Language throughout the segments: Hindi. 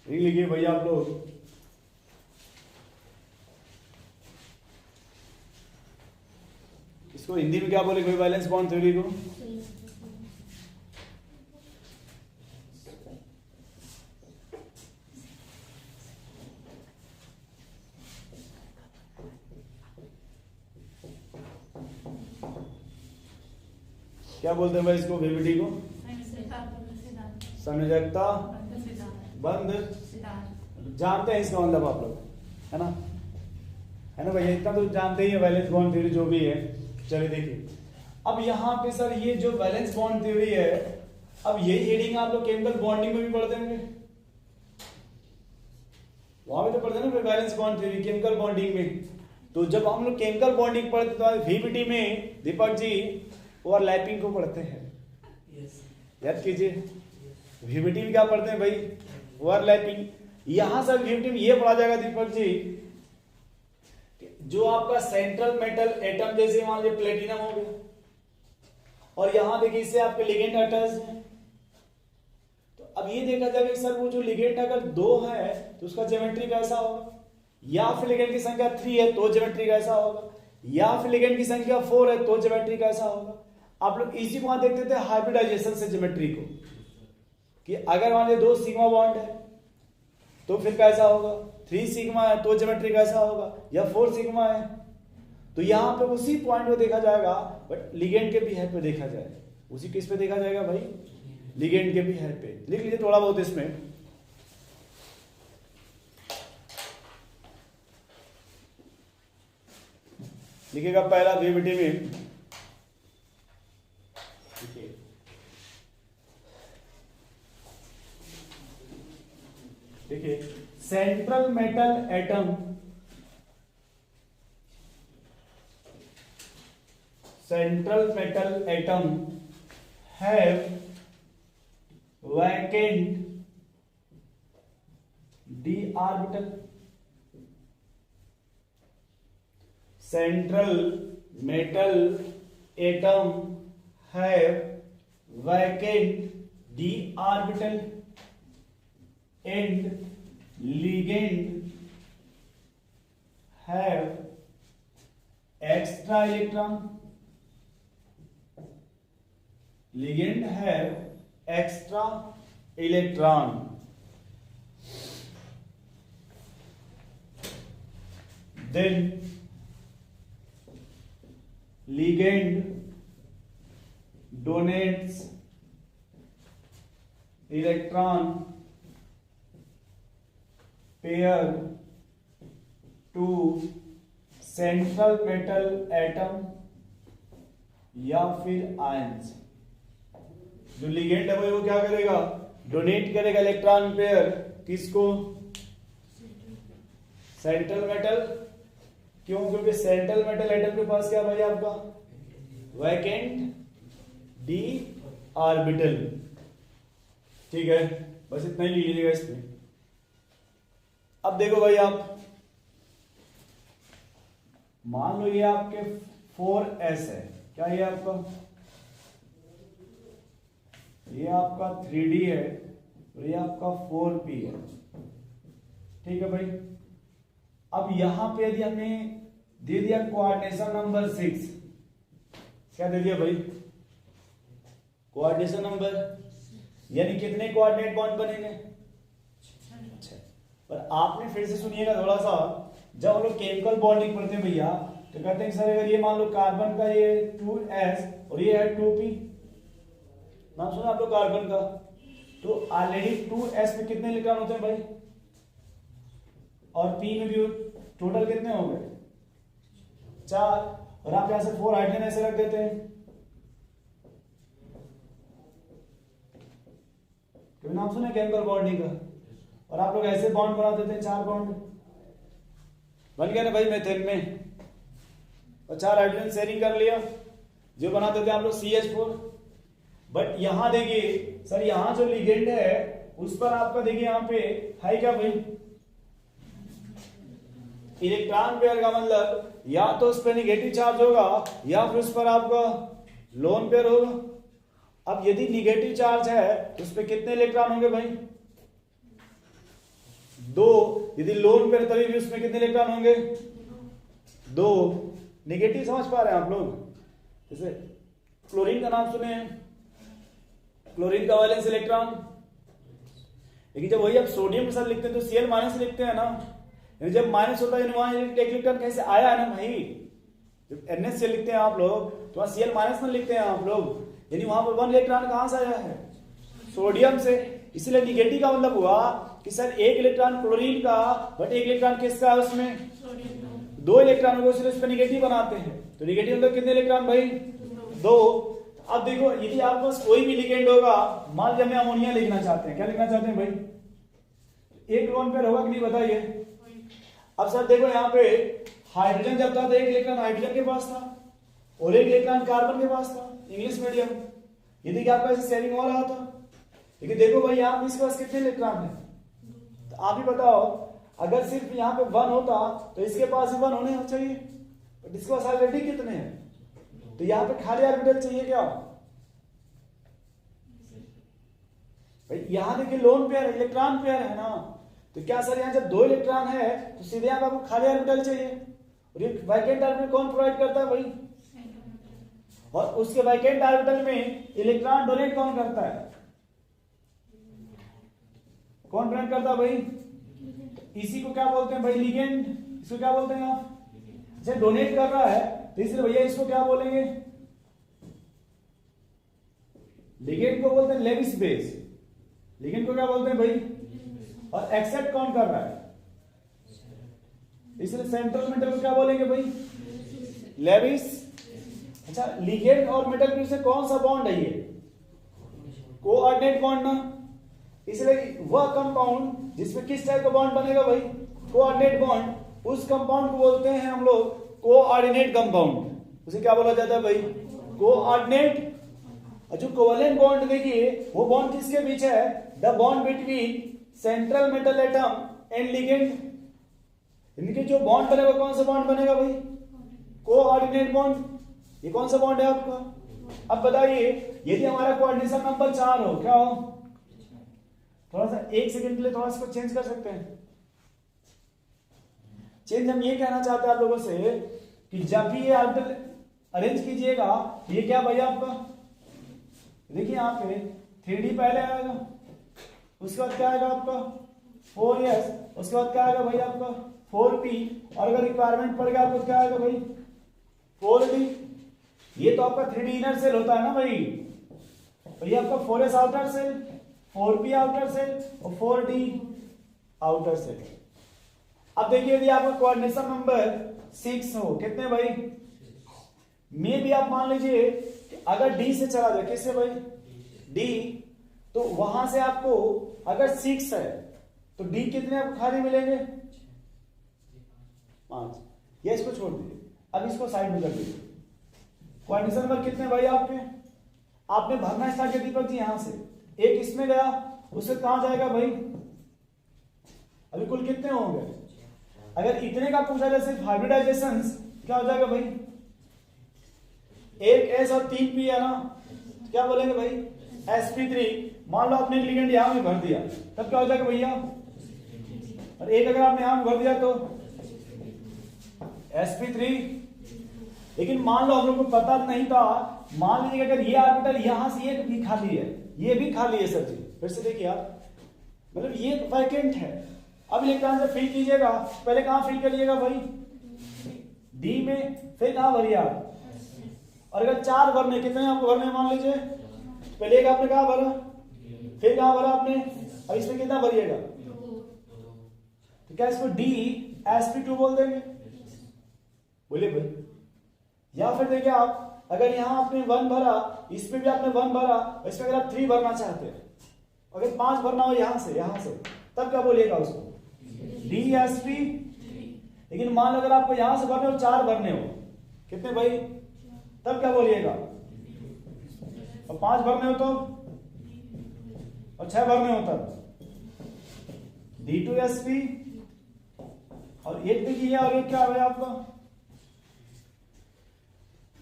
लिखिए भैया आप लोग। इसको हिंदी में क्या बोले कोई वैलेंस बॉन्ड थ्योरी को? क्या बोलते हैं भाई इसको, वीवीटी को? संयोजकता बंध। जानते हैं इसका मतलब आप लोग, है ना भैया? इतना तो जानते ही है वैलेंस बॉन्ड थ्योरी जो भी है। चलिए देखिए, अब यहाँ पे सर ये जो वैलेंस बॉन्ड थ्योरी है, अब यही हेडिंग आप लोग केमिकल बॉन्डिंग में भी पढ़ते होंगे, वहां भी तो पढ़ते हैं ना valence bond theory chemical bonding में। तो जब हम लोग केमिकल बॉन्डिंग पढ़ते तो वीवीटी में दीपक जी ओवरलैपिंग को पढ़ते हैं। याद कीजिए, वीवीटी में क्या पढ़ते हैं भाई? ओवरलैपिंग। यहां सर वीवीटी में ये पढ़ा जाएगा दीपक जी, जो आपका सेंट्रल मेटल एटम, जैसे मान लीजिए प्लेटिनम हो गया, और यहां देखिए इससे आपके लिगेंड अटैच है। तो अब ये देखा जाएगा सर वो जो लिगेंड अगर 2 है तो उसका ज्योमेट्री कैसा होगा, या फिर लिगेंड की संख्या 3 है तो ज्योमेट्री कैसा होगा, या फिर लिगेंड की संख्या 4 है तो ज्योमेट्री कैसा होगा। आप लोग इसी को वहां देखते थे हाइब्रिडाइजेशन से ज्योमेट्री को, कि अगर मान लीजिए 2 सिग्मा बॉन्ड है तो फिर कैसा होगा, 3 सिग्मा है तो ज्योमेट्री कैसा होगा, या 4 सिग्मा है। तो यहां पे उसी पॉइंट को देखा जाएगा, बट लिगेंड के बिहेव पे देखा जाएगा। उसी किस पे देखा जाएगा भाई? लिगेंड के बिहेव पे। लिख लीजिए थोड़ा बहुत इसमें। लिखिएगा पहला वीवीटी में, देखिए central metal atom, central metal atom have vacant d orbital. Central metal atom have vacant d orbital and ligand have extra electron. Ligand have extra electron. Then ligand donates electron pair to central metal atom या फिर आयंस। जो लिगेंड है वो क्या करेगा? डोनेट करेगा इलेक्ट्रॉन पेयर, किसको? Central metal. क्यों? क्योंकि सेंट्रल मेटल एटम के पास क्या भाई आपका? Vacant D orbital. ठीक है, बस इतना ही लिख लीजिएगा इसमें। अब देखो भाई, आप मान लो ये आपके 4s है, क्या ये आपका? ये आपका 3d है और ये आपका 4p है। ठीक है भाई। अब यहां पे यदि हमने दे दिया कोऑर्डिनेशन नंबर 6, क्या दे दिया भाई? कोऑर्डिनेशन नंबर, यानी कितने कोऑर्डिनेट बॉन्ड बनेंगे? पर आपने फिर से सुनिएगा थोड़ा सा, जब हम लोग केमिकल बॉन्डिंग पढ़ते हैं भैया तो कहते हैं सर अगर ये मान लो कार्बन का ये 2s और ये है 2p, नाम सुना आप लोग कार्बन का, तो ऑलरेडी 2s में कितने इलेक्ट्रॉन होते हैं भाई? और p में भी टोटल कितने हो गए? 4। और आप यहां से 4 हाइड्रोजन ऐसे रख देते हैं। कभी नाम सुना केमिकल बॉन्डिंग का? और आप लोग ऐसे बॉन्ड बना देते हैं, 4 बॉन्ड बन गया ना भाई मेथेन में, और 4 हाइड्रोजन शेयरिंग कर लिया, जो बना देते हैं आप लोग CH4। बट यहां देखिए सर, यहां जो लिगेंड है उस पर आपका देखिए यहां पे है क्या भाई? इलेक्ट्रॉन पेयर का मतलब या तो उस पर निगेटिव चार्ज होगा या फिर उस पर आपका लोन पेयर होगा। अब यदि निगेटिव चार्ज है तो उस पर कितने इलेक्ट्रॉन होंगे भाई? 2, यदि लोन पेयर तभी भी उसमें कितने इलेक्ट्रॉन होंगे? 2। नेगेटिव समझ पा रहे हैं आप लोग? जैसे क्लोरीन का नाम सुने हैं, क्लोरीन का वैलेंस इलेक्ट्रॉन, लेकिन जब वही आप सोडियम के साथ लिखते हैं तो Cl माइनस लिखते हैं ना, यानी जब माइनस होता है वहां एक इलेक्ट्रॉन कैसे आया है ना भाई, जब NaCl लिखते हैं आप लोग तो वहां Cl माइनस में लिखते हैं आप लोग, यानी वहां पर 1 इलेक्ट्रॉन कहां से आया है? सोडियम से। इसलिए निगेटिव का मतलब हुआ कि सर एक इलेक्ट्रॉन क्लोरीन का, बट एक इलेक्ट्रॉन किसका है उसमें? 2 इलेक्ट्रॉनों को, इसलिए इस पर निगेटिव बनाते हैं। तो निगेटिव मतलब कितने इलेक्ट्रॉन भाई? 2। अब देखो यदि आपके पास कोई भी लिगेंड होगा, मान लीजिए हमें अमोनिया लिखना चाहते हैं, क्या लिखना चाहते हैं भाई? एक लोन पेयर होगा कि नहीं बताइए? अब सर देखो यहाँ पे हाइड्रोजन जब था तो एक इलेक्ट्रॉन हाइड्रोजन के पास था और एक इलेक्ट्रॉन कार्बन के पास था, इंग्लिश मीडियम, यदि कि आपका ऐसे शेयरिंग हो रहा था। लेकिन देखो भाई यहाँ पे इसके पास कितने इलेक्ट्रॉन है? तो आप ही बताओ, अगर सिर्फ यहाँ पे 1 होता तो इसके पास भी 1 होने चाहिए, बट इसके पास ऑलरेडी कितने हैं? तो यहाँ पे खाली ऑर्बिटल चाहिए क्या भाई? यहाँ देखिए लोन पेयर, इलेक्ट्रॉन पेयर है ना, तो क्या सर यहाँ जब 2 इलेक्ट्रॉन है तो सीधे यहाँ पे आपको खाली ऑर्बिटल चाहिए, और ये वैकेंट ऑर्बिटल कौन प्रोवाइड करता है भाई? और उसके वैकेंट ऑर्बिटल में इलेक्ट्रॉन डोनेट कौन करता है? कौन डोनेट करता है भाई? इसी को क्या बोलते हैं भाई? लिगेंड। इसको क्या बोलते हैं आप? जब डोनेट कर रहा है तो इसलिए भैया इसको क्या बोलेंगे? लिगेंड को बोलते हैं लेविस बेस। लिगेंड को क्या बोलते हैं भाई? और एक्सेप्ट कौन कर रहा है? इसलिए सेंट्रल मेटल को क्या बोलेंगे भाई? लेविस। अच्छा, लिगेंड और मेटल के बीच में कौन सा बॉन्ड है? ये कोऑर्डिनेट बॉन्ड ना, इसलिए वह कंपाउंड जिसमें किस टाइप का बॉन्ड बनेगा भाई? Coordinate bond. उस कंपाउंड को बोलते हैं हम लोग कोऑर्डिनेट कंपाउंड। उसे क्या बोला जाता है भाई? कोऑर्डिनेट। जो कोवलेंट बॉन्ड देखिए वो बॉन्ड किसके बीच है? The bond between central metal atom and ligand. इनके जो बॉन्ड बनेगा कौन सा बॉन्ड बनेगा भाई? Coordinate bond. ये कौन सा बॉन्ड है आपका? अब बताइए यदि हमारा कोऑर्डिनेशन नंबर 4 हो, क्या हो? थोड़ा सा 1 सेकंड के लिए थोड़ा सा चेंज कर सकते हैं। चेंज हम ये कहना चाहते हैं आप लोगों से कि जब भी ये ऑर्बिटल अरेंज कीजिएगा, ये क्या भाई आपका? देखिए यहाँ पे 3D पहले आएगा, उसके बाद क्या आएगा आपका? 4s, उसके बाद क्या आएगा भाई आपका? 4p, और अगर रिक्वायरमेंट पड़ गया आपको क्या आएगा भाई? 4d। ये तो आपका 3D इनर सेल होता है ना भाई, तो ये आपका 4s outer cell, 4p outer cell और 4d आउटर सेल। अब देखिए यदि आपका कोऑर्डिनेशन नंबर 6 हो, कितने भाई? में भी आप मान लीजिए कि अगर D से चला जाए, किससे भाई? D, तो वहां से आपको अगर 6 है तो D कितने आपको खाली मिलेंगे? 5। या इसको छोड़ दीजिए, अब इसको साइड में कर दीजिए। कोऑर्डिनेशन नंबर कितने भाई आपके? आपने भरना स्टार्ट किया दीपक जी यहां से, एक इसमें गया, उससे कहां जाएगा भाई? अभी कुल कितने होंगे? अगर इतने का पूछा जाए सिर्फ हाइब्रिडाइजेशन, क्या हो जाएगा भाई? 1s और 3p है ना, तो क्या बोलेंगे भाई? sp3। मान लो आपने लिगेंड यहां में भर दिया, तब क्या हो जाएगा भैया? और एक अगर आपने यहां में भर दिया तो sp3। लेकिन मान लो हम लोग को पता नहीं था, मान लीजिए अगर ये ऑर्बिटल यहां से एक भी खाली है, ये भी खाली है सर जी, फिर से देखिए आप, मतलब ये वैकेंट है। अब इलेक्ट्रॉन से फिल कीजिएगा, पहले कहां फिल करिएगा भाई? डी में, फिर कहां भरिए आप? और अगर 4 भरने, कितने आपको भरने मान लीजिए? पहले एक आपने कहां भरा, फिर कहां भरा आपने, अब इसमें कितना भरिएगा? तो क्या इसको डी sp2 बोल देंगे? बोलिए भाई। या फिर देखिए आप, अगर यहां आपने 1 भरा, इसमें भी आपने 1 भरा, इसमें अगर आप 3 भरना चाहते हैं, अगर 5 भरना हो यहां से, तब क्या बोलिएगा उसको? dsp। लेकिन मान लो अगर आपको यहां से भरने हो, 4 भरने हो, कितने भाई? तब क्या बोलिएगा? और 5 भरने हो तो, और 6 भरने हो तब d2sp। और एक देखिए, और एक क्या है आपका?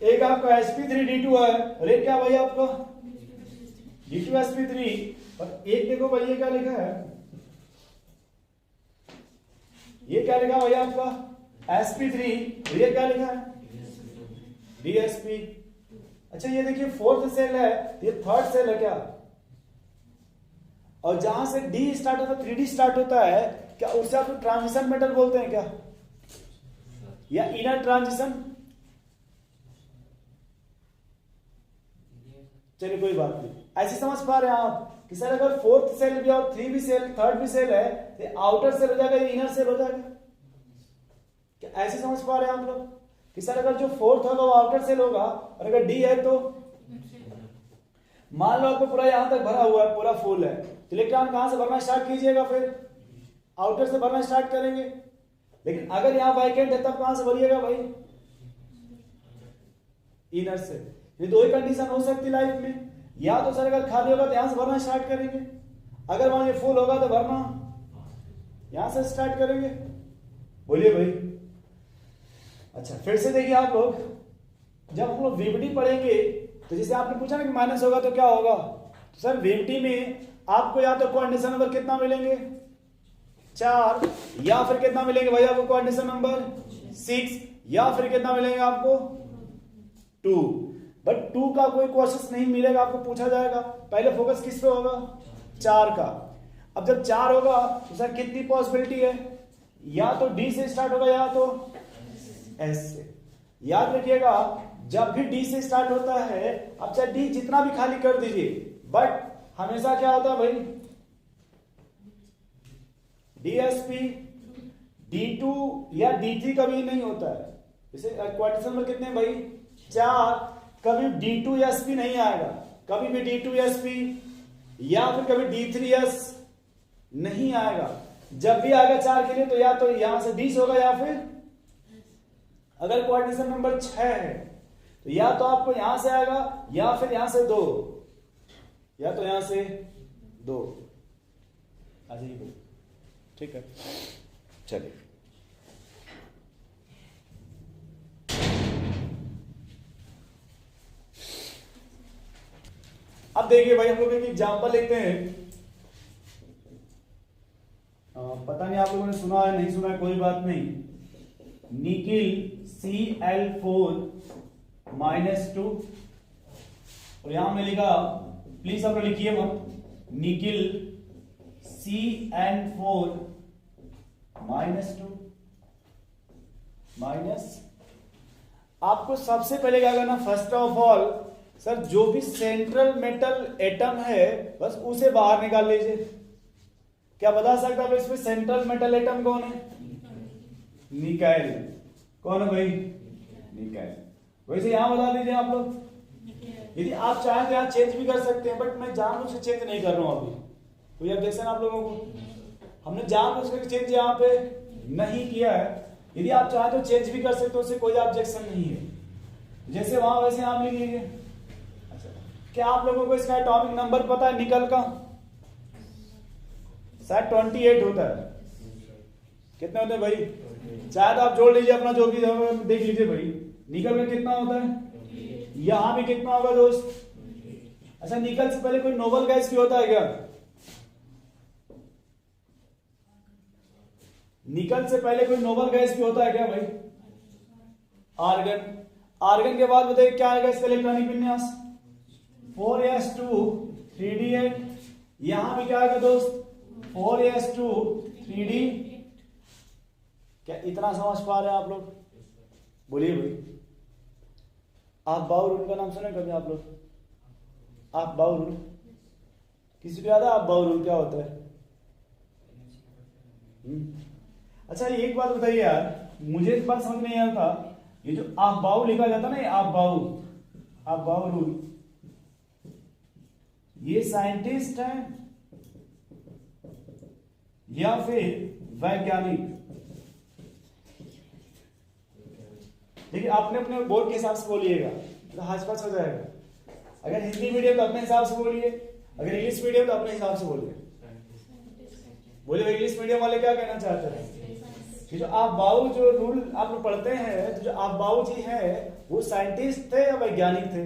एक आपका sp3d2 है, और एक क्या भाई आपका? d2sp3। और एक देखो भाई ये क्या लिखा है? ये क्या लिखा भैया आपका sp3, और ये क्या लिखा है dsp। अच्छा ये देखिए फोर्थ सेल है, ये थर्ड सेल है क्या, और जहां से डी स्टार्ट होता है 3D स्टार्ट होता है, क्या उसे आप ट्रांजिशन मेटल बोलते हैं क्या, या इनर ट्रांजिशन। चलिए कोई बात नहीं, ऐसे समझ पा रहे हैं आप कि सर अगर फोर्थ सेल भी और 3 भी सेल, थर्ड भी सेल है, तो आउटर सेल हो जाएगा, ये इनर सेल हो जाएगा। क्या ऐसे समझ पा रहे हैं आप लोग कि सर अगर जो फोर्थ होगा वो आउटर सेल होगा, और अगर डी है तो मान लो आपको पूरा यहां तक भरा हुआ है, पूरा फुल है, तो इलेक्ट्रॉन कहां से भरना स्टार्ट कीजिएगा, फिर आउटर से भरना स्टार्ट करेंगे। लेकिन अगर यहां वैकेंट है तब कहां से भरिएगा भाई, इनर से। ये दो ही कंडीशन हो सकती लाइफ में, या तो सर अगर खाली होगा तो यहां से भरना स्टार्ट करेंगे, अगर मान लीजिए फुल होगा तो भरना यहां से स्टार्ट करेंगे। बोलिए भाई। अच्छा फिर से देखिए आप लोग, जब हम लोग वीवीटी पढ़ेंगे तो जैसे आपने पूछा ना कि माइनस होगा तो क्या होगा, तो सर वीवीटी में आपको या तो कोऑर्डिनेशन नंबर कितना मिलेंगे 4, या फिर कितना मिलेंगे भैया आपको कोऑर्डिनेशन नंबर 6, या फिर कितना मिलेंगे आपको 2। बट 2 का कोई क्वेश्चन नहीं मिलेगा, आपको पूछा जाएगा। पहले फोकस किस पे होगा 4 का। अब जब 4 होगा तो सर कितनी पॉसिबिलिटी है, या तो डी से स्टार्ट होगा या तो एस से। याद रखिएगा जब भी डी से स्टार्ट होता है, अब चाहे डी जितना भी खाली कर दीजिए, बट हमेशा क्या होता है भाई डीएसपी, D2 या D3 कभी नहीं होता है। जैसे क्वाड्रेटिक नंबर कितने भाई 4, कभी D2SP नहीं आएगा, कभी भी D2SP या फिर कभी D3S नहीं आएगा। जब भी आएगा 4 के लिए तो या तो यहां से 20 होगा, या फिर अगर कोऑर्डिनेशन नंबर 6 है तो या तो आपको यहां से आएगा या फिर यहां से 2, या तो यहां से 2 आ जाइए। ठीक है चलिए। अब देखिए भाई हम लोग एक एग्जांपल लेते हैं। पता नहीं आप लोगों ने सुना है नहीं सुना है, कोई बात नहीं। निकिल Cl4 -2, और यहां में लिखा, प्लीज आप लोग लिखिए मत, निकिल CN4 -2 माइनस। आपको सबसे पहले क्या करना, फर्स्ट ऑफ ऑल सर जो भी सेंट्रल मेटल एटम है बस उसे बाहर निकाल लीजिए। क्या बता सकता है इसमें सेंट्रल मेटल एटम कौन है, निकाइल। कौन है भाई, निकाइल। वैसे यहां बता दीजिए आप लोग, यदि आप चाहें तो यहां चेंज भी कर सकते हैं, बट मैं जानबूझ के चेंज नहीं कर रहा हूं अभी। कोई ऑब्जेक्शन आप लोगों को, हमने जानबूझ के चेंज यहां पे नहीं किया है। यदि आप चाहें तो चेंज भी कर सकते हो, उससे कोई ऑब्जेक्शन नहीं है। जैसे वहां वैसे आप लिख लीजिए। अच्छा क्या आप लोगों को इसका एटॉमिक नंबर पता है निकल का, शायद 28 होता है। कितने होते हैं भाई, चाहे तो आप जोड़ लीजिए अपना जो भी देख लीजिए भाई, निकल में कितना होता है, यहां भी कितना होगा दोस्त। अच्छा निकल से पहले कोई नोबल गैस भी होता है क्या, निकल से पहले कोई नोबल गैस भी होता है क्या भाई, आर्गन। आर्गन के बाद बताइए क्या आएगा इसका इलेक्ट्रॉनिक विन्यास 4s2 3d8। यहां भी क्या आएगा दोस्त 4s2 3d। क्या इतना समझ पा रहे हैं आप लोग, बोलिए भाई। आप बाउ रूल का नाम सुने कभी आप लोग, आप बाउ रूल, किसी को याद है आप बाउ रूल क्या होता है। अच्छा एक बात बताइए यार, मुझे इस बात समझ नहीं आया था, ये जो आप बाउ लिखा जाता ना, ये आप बाउ रूल, ये साइंटिस्ट है या फिर वैज्ञानिक। देखिए अपने अपने बोर्ड के हिसाब से बोलिएगा तो हाथ-पास हो जाएगा। अगर हिंदी मीडियम तो अपने हिसाब से बोलिए, अगर इंग्लिश मीडियम तो अपने हिसाब से बोलिए। बोलिए इंग्लिश मीडियम वाले क्या कहना चाहते हैं कि जो आप बाउ जो रूल आप लोग पढ़ते हैं, जो आप बाउ जी हैं वो साइंटिस्ट थे या वैज्ञानिक थे,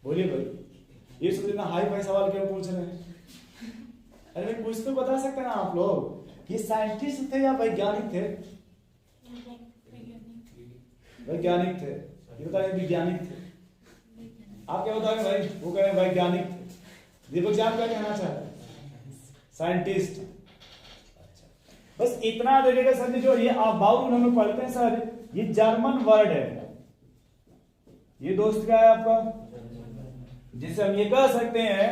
बोलिए भाई। ये सोच इतना हाई फाई सवाल क्यों पूछ रहे हैं, अरे कुछ तो बता सकते हैं ना आप लोग। ये साइंटिस्ट थे या वैज्ञानिक थे? वैज्ञानिक थे। ये बताइए वैज्ञानिक थे। आप क्या बताओगे भाई? वो कह रहे हैं वैज्ञानिक थे। दीपक जी आप क्या कहना चाहते हैं? साइंटिस्ट। बस इतना देखिएगा सर जी, जो ये अबाउट हम लोग पढ़ते हैं सर, ये जर्मन वर्ड है। ये दोस्त क्या है आपका, जिससे हम ये कह सकते हैं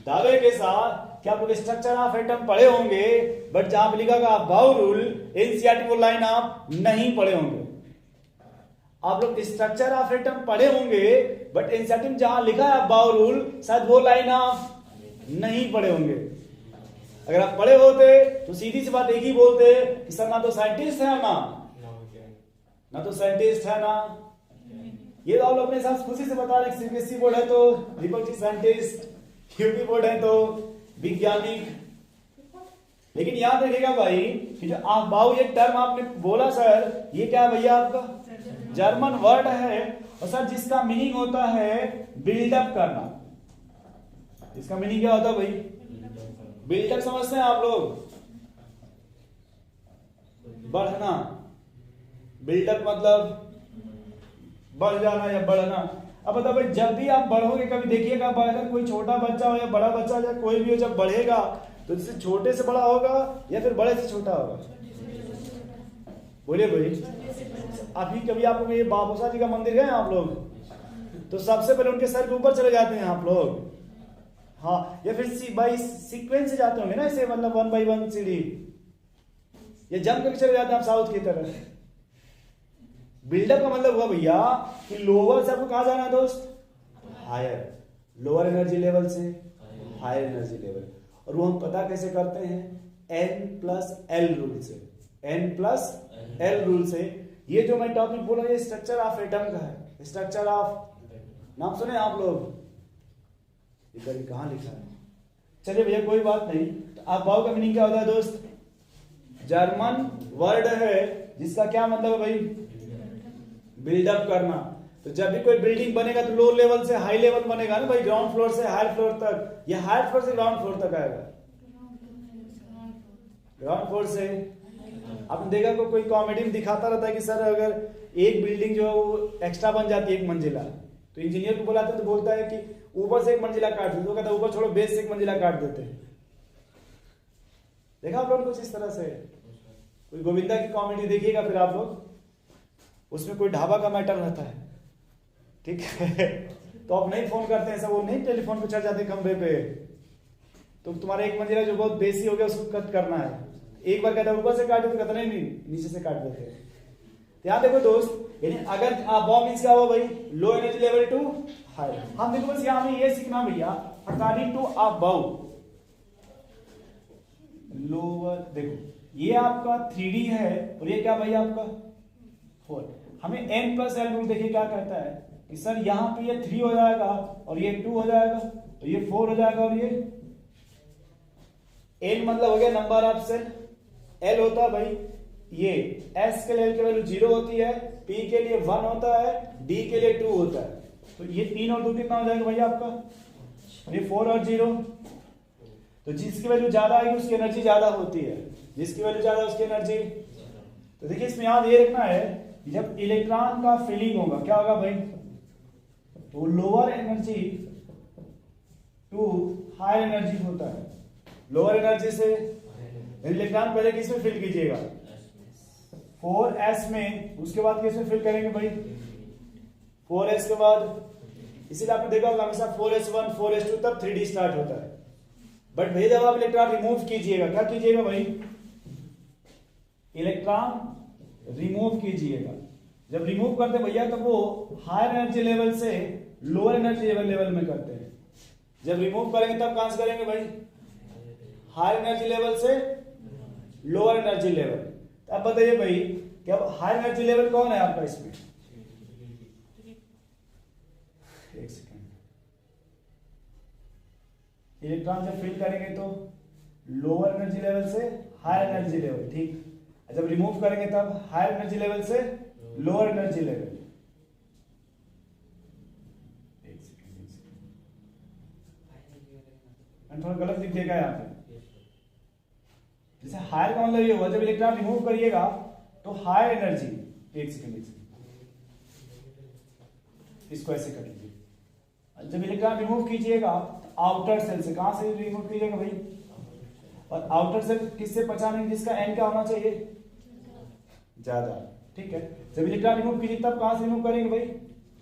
दावे के साथ कि आप लोग स्ट्रक्चर ऑफ एटम पढ़े होंगे, बट जहां पे लिखा गया बाउ रूल एनसीईआरटी वो लाइन आप नहीं पढ़े होंगे। आप लोग स्ट्रक्चर ऑफ एटम पढ़े होंगे, बट एनसीईआरटी में जहां लिखा है बाउ रूल शायद वो लाइन आप नहीं पढ़े होंगे। अगर आप पढ़े होते तो सीधी सी बात एक ही बोलते कि सर ना तो साइंटिस्ट है ना तो साइंटिस्ट है ना। ये तो आप लोग अपने हिसाब से खुशी से बता रहे, सीबीएसई बोर्ड है तो Deepak ji scientist, UP board है तो वैज्ञानिक। लेकिन याद रखिएगा भाई कि जो आप बाउ ये टर्म आपने बोला सर, ये क्या भैया आपका जर्मन वर्ड है, और सर जिसका मीनिंग होता है बिल्डअप करना। इसका मीनिंग क्या होता है भाई? बिल्डअप समझते हैं आप लोग? बढ़ना। बिल्डअप मतलब बढ़ जाना या बढ़ना। अब बताओ भाई, जब भी आप बढ़ोगे, कभी देखिएगा अगर कोई छोटा बच्चा हो या बड़ा बच्चा या कोई भी हो, जब बढ़ेगा तो जैसे छोटे से बड़ा होगा या फिर बड़े से छोटा होगा? बोलिए भाई। अभी कभी आप लोग ये बाबूसा जी का मंदिर गए आप लोग, तो सबसे पहले उनके सर के ऊपर चले जाते हैं आप लोग, हाँ, या फिर बाई सीक्वेंस से जाते होंगे ना, ऐसे मतलब 1 बाई 1 सीढ़ी, या जंप करके चले जाते हैं आप साउथ की तरफ। बिल्डअप का मतलब हुआ भैया कि लोअर से आपको कहां जाना है दोस्त? हायर। लोअर एनर्जी लेवल से हायर एनर्जी लेवल। और वो हम पता कैसे करते हैं? N+L रूल से। N+L रूल से। ये जो मैं टॉपिक बोला ये स्ट्रक्चर ऑफ एटम का है। स्ट्रक्चर ऑफ, नाम सुने आप लोग? इधर कहां लिखा है? चलिए भैया कोई बात नहीं। तो आप बाउ का मीनिंग क्या होता है दोस्त? जर्मन वर्ड है जिसका क्या मतलब है भाई? बिल्डअप करना। तो जब भी कोई बिल्डिंग बनेगा तो लो लेवल से हाई लेवल बनेगा ना भाई, ग्राउंड फ्लोर से हायर फ्लोर तक, या हायर फ्लोर से ग्राउंड फ्लोर तक आएगा? ग्राउंड फ्लोर से। आपने देखा कोई कॉमेडी में दिखाता रहता है कि सर अगर एक बिल्डिंग जो है वो एक्स्ट्रा बन जाती है 1 मंजिला, तो इंजीनियर को बुलाते हैं तो बोलता है कि ऊपर से 1 मंजिला काट देते, तो कहता है ऊपर छोड़ो, बेस से 1 मंजिला काट देते हैं। देखा आप लोग कुछ इस तरह से? कोई गोविंदा की कॉमेडी देखिएगा फिर आप लोग, उसमें कोई ढाबा का मैटर रहता है, ठीक है? तो आप नहीं फोन करते हैं सब, वो नहीं टेलीफोन पे चढ़ जाते खंबे पे, तो तुम्हारा 1 मंजिला जो बहुत बेसी हो गया उसको कट करना है। एक बार कहता है ऊपर से काटे, तो कहता नहीं नीचे से काट देते हैं। ध्यान देखो दोस्त, यानी अगर बाउ मींस क्या हुआ भाई? Low energy level to high. हम देखो बस यहां में ये सीखना भैया, अकॉर्डिंग टू बाउ लोअर। देखो ये आपका 3D है और ये क्या भैया आपका 4। हमें N+L रूल देखिए क्या कहता है कि सर यहां पे ये 3 हो जाएगा और ये 2 हो जाएगा, तो ये 4 हो जाएगा, और ये N मतलब हो गया नंबर ऑफ सेल, L होता है भाई ये S के लिए L की वैल्यू 0 होती है, P के लिए 1 होता है, D के लिए 2 होता है। तो ये 3 और 2 कितना हो जाएगा भैया आपका? ये 4 और 0। तो जिसकी वैल्यू ज्यादा आएगी उसकी एनर्जी ज्यादा होती है, जिसकी वैल्यू ज्यादा उसकी एनर्जी। तो देखिए इसमें याद ये रखना है कि जब इलेक्ट्रॉन का फिलिंग होगा क्या होगा भाई? तो lower energy to higher energy होता है। लोअर एनर्जी से इलेक्ट्रॉन पहले किसमें फिल कीजिएगा? 4s में, उसके बाद किसमें फिल करेंगे भाई? 4s के बाद। इसीलिए आपने देखा होगा हमेशा 4s1 4s2 तब 3D स्टार्ट होता है। बट भैया जब आप इलेक्ट्रॉन रिमूव कीजिएगा, क्या कीजिएगा भाई? इलेक्ट्रॉन रिमूव कीजिएगा। जब रिमूव करते भैया तो वो हायर एनर्जी लेवल से लोअर एनर्जी लेवल में करते हैं। जब रिमूव करेंगे तब कहां से करेंगे भाई? हायर एनर्जी लेवल से लोअर एनर्जी लेवल। अब बताइए भाई कि अब हायर एनर्जी लेवल कौन है आपका इसमें? एक सेकेंड। इलेक्ट्रॉन जब फिल करेंगे तो लोअर एनर्जी लेवल से हायर एनर्जी लेवल, ठीक। जब रिमूव करेंगे तब हायर एनर्जी लेवल से लोअर एनर्जी लेवल। एक सेकेंड, थोड़ा गलत लिख देगा यहाँ पे। जैसे हायर का मतलब ये हुआ जब इलेक्ट्रॉन रिमूव करिएगा तो हायर एनर्जी। एक सेकंड इसको ऐसे कर लीजिए। जब इलेक्ट्रॉन रिमूव कीजिएगा तो आउटर सेल से, कहां से रिमूव कीजिएगा भाई, और आउटर सेल किससे पहचानेंगे, जिसका एन क्या होना चाहिए, ज्यादा। ठीक है, जब इलेक्ट्रॉन रिमूव कीजिए तब कहां से रिमूव करेंगे भाई,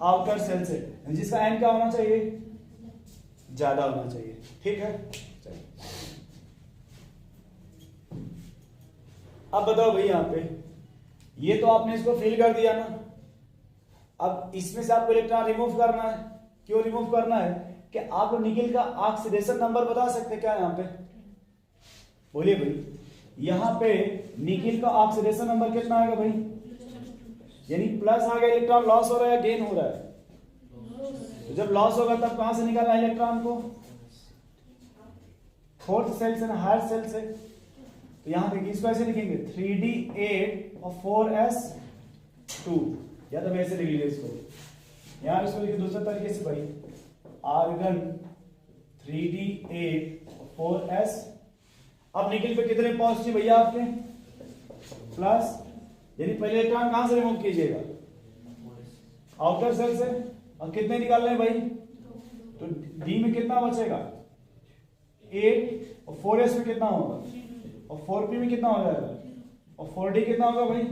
आउटर सेल से, जिसका एन क्या होना चाहिए, ज्यादा होना चाहिए। ठीक है, अब बताओ भाई यहाँ पे ये तो आपने इसको फिल कर दिया ना, अब इसमें से आपको इलेक्ट्रॉन रिमूव करना है। क्यों रिमूव करना है कि आप लोग निकेल का ऑक्सीडेशन नंबर बता सकते क्या यहाँ पे, बोलिए भाई। यहाँ पे निकेल का ऑक्सीडेशन नंबर कितना आएगा भाई, यानी प्लस आ गया, इलेक्ट्रॉन लॉस हो रहा है या गेन हो रहा है, तो जब लॉस होगा तब कहां से निकालना है इलेक्ट्रॉन को, फोर्थ सेल से ना, हायर सेल से। तो यहां देखिए इसको ऐसे लिखेंगे 3d8 और 4s2, या तो वैसे लिख लीजिए इसको, यहां इसको लिखिए दूसरे तरीके से भाई, आर्गन 3d8 और 4s। अब निकेल पे कितने पॉजिटिव भैया आपके, प्लस, यानी पहले इलेक्ट्रॉन कहां से रिमूव कीजिएगा, आउटर सेल से, और कितने निकालने हैं भाई, तो डी में कितना बचेगा 8, और 4s में कितना होगा, और 4p में कितना हो जाएगा, और 4d कितना होगा भाई।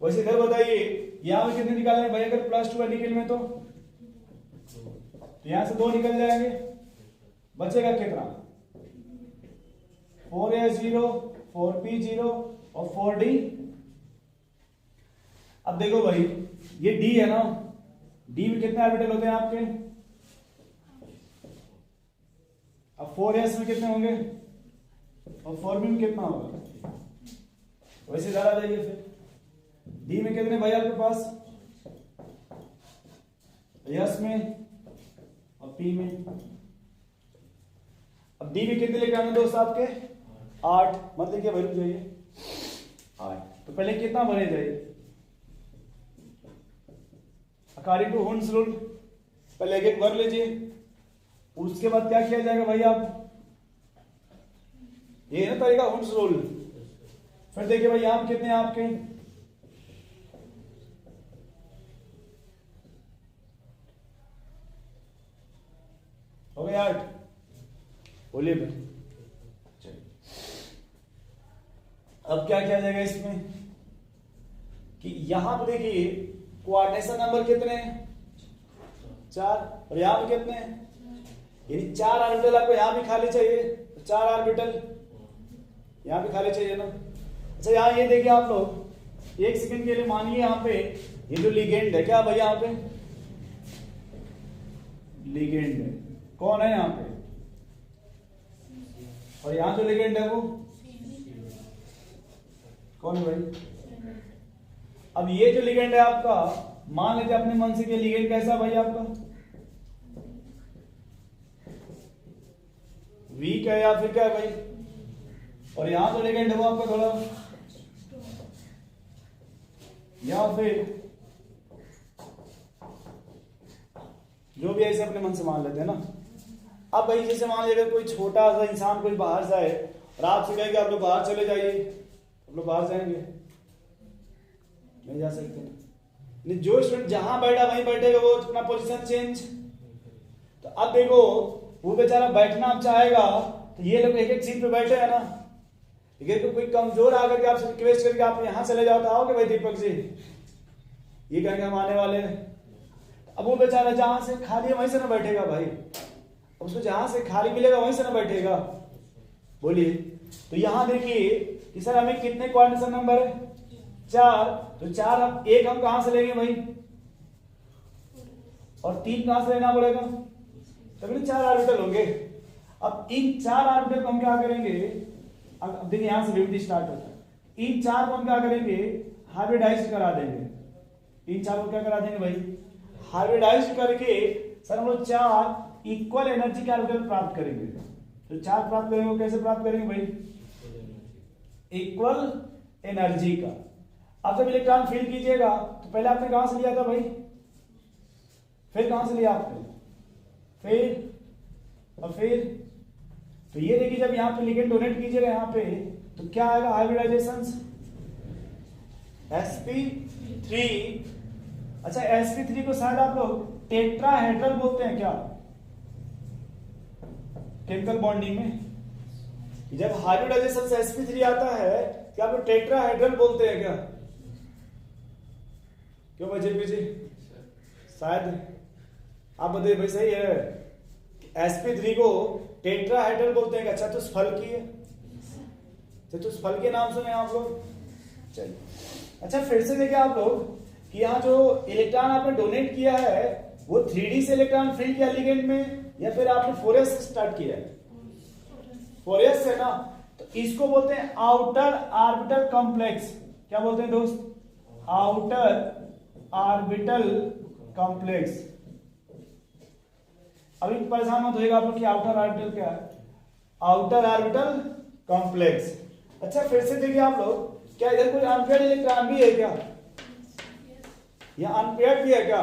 वैसे इधर बताइए यहां पे कितने निकालने भाई, अगर +2 है निकेल में तो यहां से 2 निकल जाएंगे, बचेगा कितना 4s0, 4p0 और 4d। अब देखो भाई ये d है ना, d में कितने ऑर्बिटल होते हैं आपके, अब 4s में कितने होंगे और 4p में कितना होगा, वैसे ज्यादा जाइए फिर d में कितने भाई आपके पास, s में और p में। अब d में कितने लेके आने दोस्त आपके 8, मत लिखिए भाई, रुक जाइए 8। तो पहले कितना भरे जाइए अकॉर्डिंग टू हुंस रूल, पहले एक भर लीजिए, उसके बाद क्या किया जाएगा भाई, आप ये ना तरीका हुंस रूल। फिर देखिए भाई यहां कितने आपके, हो गए 8, बोलिए भाई। अब क्या किया जाएगा इसमें कि यहां पर देखिए कोऑर्डिनेशन नंबर कितने हैं 4, और यहां पे कितने हैं, यानी 4 ऑर्बिटल आपको यहां भी खाली चाहिए, 4 ऑर्बिटल यहां भी खाली चाहिए ना। अच्छा यहां ये देखिए आप लोग, एक सेकंड के लिए मानिए यहां पे ये जो लिगेंड है, क्या भाई यहां पे लिगेंड है, कौन है यहां पे, और यहां जो लिगेंड है वो कौन है भाई। अब ये जो लिगेंड है आपका, मान लेते अपने मन से कि लिगेंड कैसा भाई आपका, वीक है या फिर क्या है भाई, और यहां जो लिगेंड है वो आपका थोड़ा, या फिर जो भी ऐसे अपने मन से मान लेते हैं ना। अब भाई जैसे मान लीजिए कोई छोटा सा इंसान कोई बाहर जाए और आपसे कहे कि आप लोग बाहर चले जाइए, आप लोग बाहर जाएंगे, नहीं जा सकते, नहीं, जो स्टूडेंट जहां बैठा वहीं बैठेगा, वो अपना पोजीशन चेंज। तो अब देखो वो बेचारा बैठना अब चाहेगा, तो ये लोग एक एक सीट पे बैठे हैं ना, लेकिन कोई कमजोर आकर के आपसे रिक्वेस्ट करके आप यहां चले जाओ तो आओगे भाई दीपक जी, ये कहेंगे हम आने वाले हैं। अब वो बेचारा जहां से खाली है वहीं से ना बैठेगा भाई, उसको जहां से खाली मिलेगा वहीं से ना बैठेगा, बोलिए। तो यहां देखिए कि सर हमें कितने कोऑर्डिनेशन नंबर है 4, तो 4 हम एक हम कहां से लेंगे भाई, और 3 कहां से लेना पड़ेगा, तभी 4 ऑर्बिटल होंगे। अब इन 4 ऑर्बिटल को हम क्या करेंगे, अब देखिए यहां से ड्यूटी स्टार्ट होता है, इन 4 को हम क्या करेंगे हाइब्रिडाइज करा देंगे, इन 4 को क्या करा देंगे भाई हाइब्रिडाइज करके सर हम लोग 4 इक्वल एनर्जी के ऑर्बिटल प्राप्त करेंगे। तो 4 प्राप्त करेंगे, कैसे प्राप्त करेंगे भाई, इक्वल एनर्जी का। अब जब इलेक्ट्रॉन फिल कीजिएगा तो पहले आपने कहां से लिया था भाई, फिर कहां से लिया आपने, फिर और फिर, तो ये देखिए जब यहाँ पे लिगेंड डोनेट कीजिएगा यहाँ पे तो क्या आएगा हाइब्रिडाइजेशन? sp3। अच्छा sp3 को शायद आप लोग टेट्राहेड्रल बोलते हैं क्या केमिकल बॉन्डिंग में? जब हाइब्रिडाइजेशन से sp3 आता है क्या आप लोग टेट्राहेड्रल बोलते हैं क्या? क्यों भाई जेपी जी? शायद आप बताइए भाई सही है sp3 को टेट्राहेड्रल बोलते हैं क्या? चतुष्फलकीय है, चतुष्फल के नाम सुने आप लोग? चलिए अच्छा फिर से देखिए आप लोग कि यहाँ जो इलेक्ट्रॉन आपने डोनेट किया है वो 3D से इलेक्ट्रॉन फिल किया लिगेंड में या फिर आपने 4s से स्टार्ट किया है? 4s से ना, तो इसको बोलते हैं आउटर ऑर्बिटल कॉम्प्लेक्स। क्या बोलते हैं दोस्त? Outer orbital complex. अभी परेशान मत होइएगा आप लोग कि आउटर ऑर्बिटल क्या है? Outer orbital complex. अच्छा फिर से देखिए आप लोग क्या इधर कोई अनपेयर्ड इलेक्ट्रॉन भी है क्या? या अनपेयर्ड भी है क्या?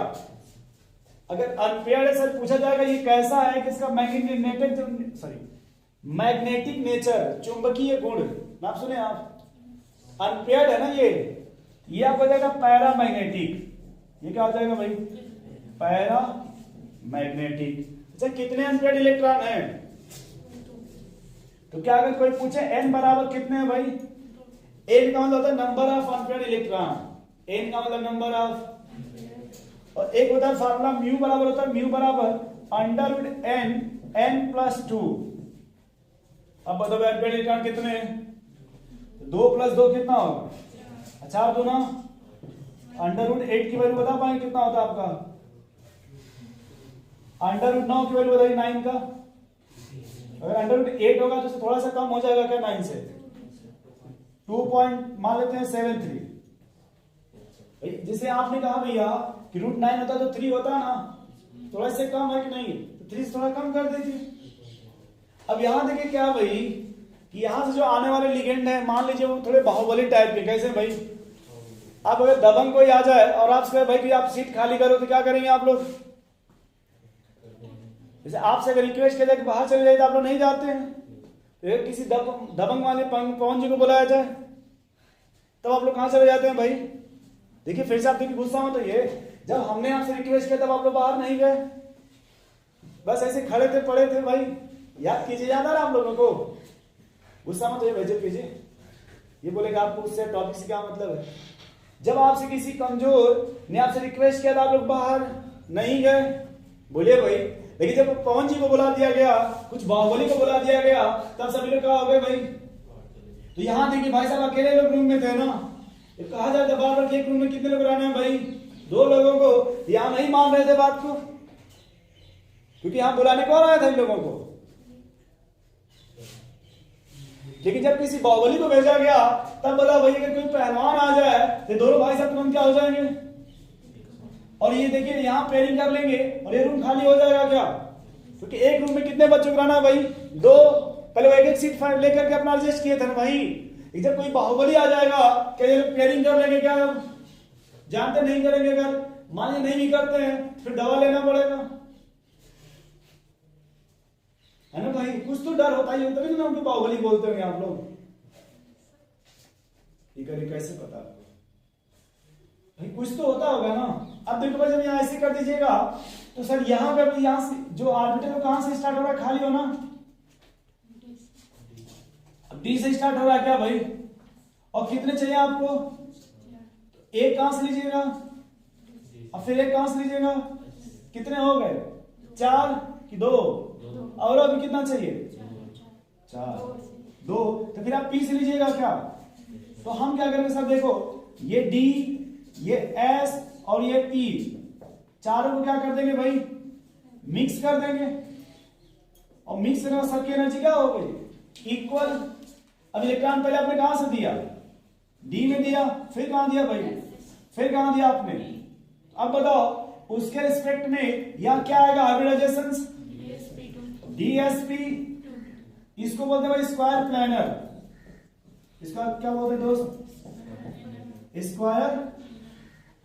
अगर अनपेयर्ड है सर पूछा जाएगा ये कैसा है कि इसका मैग्नेटिक नेचर, चुंबकीय गुण नाम सुने आप? अनपेयर्ड है ना ये आपको जाएगा पैरामैग्नेटिक। ये क्या हो जाएगा भाई? पैरामैग्नेटिक। अच्छा कितने अनपेयर्ड इलेक्ट्रॉन हैं? तो क्या अगर कोई पूछे n बराबर कितने हैं भाई? n का मतलब होता है number of unpaired electron, n का मतलब नंबर ऑफ, और एक होता है फार्मूला म्यू बराबर होता है म्यू बराबर अंडर n + 2। अब बताओ अनपेयर्ड इलेक्ट्रॉन कितने हैं? 2 + 2 कितना होगा? अच्छा आप दो ना √8 की वैल्यू बता पाएंगे कितना होता है आपका? √9 की वैल्यू बताइए 9 का। अगर √8 होगा तो थोड़ा सा कम हो जाएगा क्या 9 से? 2 पॉइंट मान लेते हैं 73। जिसे आपने कहा भैया कि √9 होता तो 3 होता ना, थोड़ा से कम है कि नहीं? तो 3 से थोड़ा कम कर दीजिए। अब यहां देखिए क्या भाई कि यहां से जो आने वाले लिगेंड है मान लीजिए वो थोड़े बाहुबली टाइप के। कैसे भाई? आप अगर दबंग कोई आ जाए और आपसे भाई कि आप सीट खाली करो तो क्या करेंगे आप लोग? जैसे आपसे अगर रिक्वेस्ट किया जाए कि बाहर चले जाइए तो आप लोग नहीं जाते हैं। तो किसी दबंग वाले पवन जी को बुलाया जाए तब आप लोग कहां चले जाते हैं भाई? देखिए फिर से आप देखिए गुस्सा मत होइए, जब हमने आपसे रिक्वेस्ट किया तब आप लोग बाहर नहीं गए, बस ऐसे खड़े थे पड़े थे भाई। याद कीजिए, याद आ रहा आप लोगों को? गुस्सा मत होइए, बेइज्जत कीजिए। ये बोलेगा आपको उससे टॉपिक से क्या मतलब है? जब आपसे किसी कमजोर ने आपसे रिक्वेस्ट किया था आप लोग बाहर नहीं गए, बोलिए भाई। लेकिन जब पवन जी को बुला दिया गया, कुछ बाहुबली को बुला दिया गया, तब सभी लोग क्या हो गए भाई? तो यहां देखिए भाई साहब अकेले लोग रूम में थे ना, कहा जाता बार बार एक रूम में कितने लोग रहने हैं भाई? 2 लोगों को। यहां नहीं मान रहे थे बात को क्योंकि यहां बुलाने कौन आया था इन लोगों को? लेकिन जब किसी बाहुबली को भेजा गया तब बोला भाई अगर कोई पहलवान आ जाए तो दोनों भाई साहब तुरंत क्या हो जाएंगे? और ये देखिए यहां पेयरिंग कर लेंगे और ये रूम खाली हो जाएगा क्या? क्योंकि एक रूम में कितने बच्चों को रहना है भाई? 2। पहले वो एक सीट लेकर के अपना एडजस्ट किए थे ना भाई। इधर कोई बाहुबली आ जाएगा क्या ये लोग पेयरिंग कर लेंगे क्या? जानते नहीं करेंगे। अगर मान नहीं भी करते हैं फिर दवा लेना पड़ेगा, है ना भाई? कुछ तो डर होता ही होता है ना, उनको बाहुबली बोलते होंगे आप लोग। ये करिए कैसे पता भाई? कुछ तो होता होगा ना। अब देखो भाई जब यहाँ ऐसे कर दीजिएगा तो सर यहाँ पे यहाँ से जो ऑर्बिटल कहां से स्टार्ट हो रहा है? खाली होना। अब डी से स्टार्ट हो रहा है क्या भाई? और कितने चाहिए आपको? एक कहां से लीजिएगा और फिर एक कहां से लीजिएगा? कितने हो गए? 4 कि 2? और अभी कितना चाहिए? 4 2। तो फिर आप पी से लीजिएगा क्या? तो हम क्या करेंगे सर? देखो ये डी, ये एस और ये पी, चारों को क्या कर देंगे भाई? मिक्स कर देंगे। और मिक्स करने सर की एनर्जी क्या हो गई? इक्वल। अब इलेक्ट्रॉन पहले आपने कहां से दिया? डी में दिया, फिर कहां दिया भाई? फिर कहां दिया आपने? अब बताओ उसके रिस्पेक्ट में यहां क्या आएगा? Hybridization DSP. इसको बोलते हैं भाई स्क्वायर प्लानर। इसका क्या बोलते हैं दोस्त? स्क्वायर।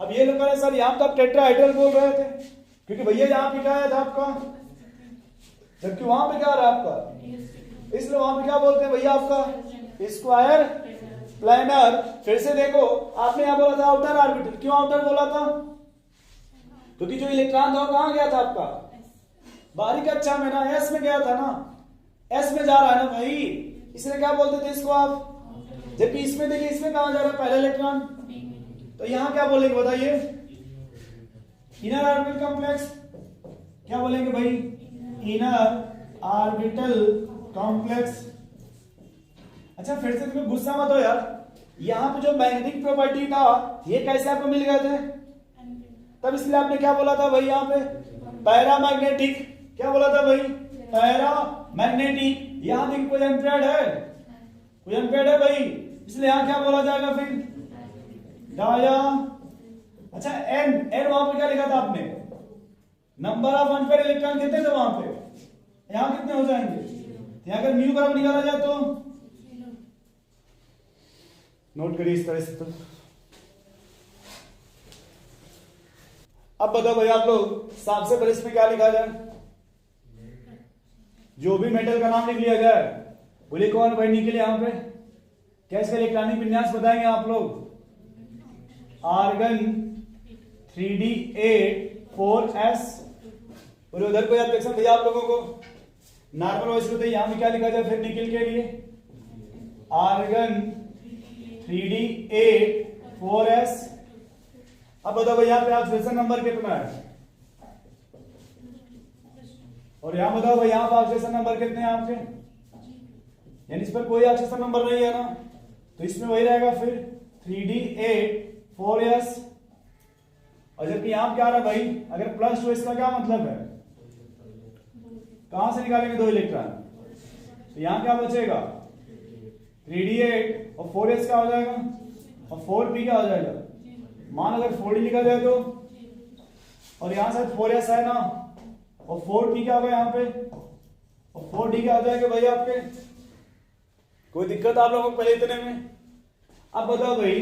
अब ये लोग कह रहे सर यहां तो आप टेट्राहेड्रल बोल रहे थे क्योंकि भैया यहां पे क्या आया था आपका, जबकि वहां पे क्या आ रहा है आपका? इसलिए वहां पे क्या बोलते हैं भैया आपका? Square planar. फिर से देखो, आपने यहां बोला था आउटर ऑर्बिटल, क्यों आउटर बोला था? क्योंकि जो इलेक्ट्रॉन था वो कहां गया था आपका? बाहरी कक्षा में ना, एस में गया था ना, एस में जा रहा है ना भाई, इसलिए क्या बोलते थे इसको आप? जबकि इसमें देखिए, इसमें कहां जा रहा है पहला इलेक्ट्रॉन, तो यहां क्या बोलेंगे बताइए? Inner orbital complex. क्या बोलेंगे भाई? Inner orbital complex. अच्छा फिर से तुम्हें गुस्सा मत हो यार, यहां पे जो मैग्नेटिक प्रॉपर्टी था ये कैसे आपको मिल गए थे? तब इसलिए आपने क्या बोला था भाई? यहां पे पैरामैग्नेटिक। क्या बोला था भाई? पैरामैग्नेटिक। यहां देखिए कोई अनपेयर्ड है, कोई अनपेयर्ड है भाई, इसलिए यहां क्या बोला जाएगा फिर? डाया। अच्छा एन, एन वहां पे क्या लिखा था आपने? नंबर ऑफ अनपेयर्ड इलेक्ट्रॉन कितने थे वहां पे? यहां कितने हो जाएंगे? यहां अगर म्यू बराबर निकाला जाए तो नोट करिए इस तरह से। तो अब बताओ भाई आप लोग, सबसे पहले इसमें क्या लिखा जाए? जो भी मेटल का नाम लिख लिया जाए, बोले कौन भाई निकले यहां पे? क्या इसका इलेक्ट्रॉनिक विन्यास बताएंगे आप लोग? Argon 3d8 4s। बोले उधर कोई ऑब्जेक्शन भैया आप लोगों को? नॉर्मल वॉइस होते यहां भी क्या लिखा जाए फिर निकल के लिए? Argon 3d8 4s। अब बताओ भाई यहाँ पे ऑक्सीडेशन नंबर कितना है? और यहां बताओ भाई यहाँ पे ऑक्सीडेशन नंबर कितने हैं आपके? यानी इस पर कोई ऑक्सीडेशन नंबर नहीं है ना, तो इसमें वही रहेगा फिर 3d8 4s। और जबकि यहां क्या रहा भाई? अगर प्लस टू, इसका क्या मतलब है? कहां से निकालेंगे दो इलेक्ट्रॉन? तो यहां क्या बचेगा? 3d8 और 4s क्या हो जाएगा? और 4p क्या हो जाएगा? मान अगर 4d लिखा जाए तो, और यहां से 4s है ना, और 4p क्या होगा यहाँ पे? और 4d क्या हो जाएगा भाई आपके? कोई दिक्कत आप लोगों को पहले इतने में? अब बताओ भाई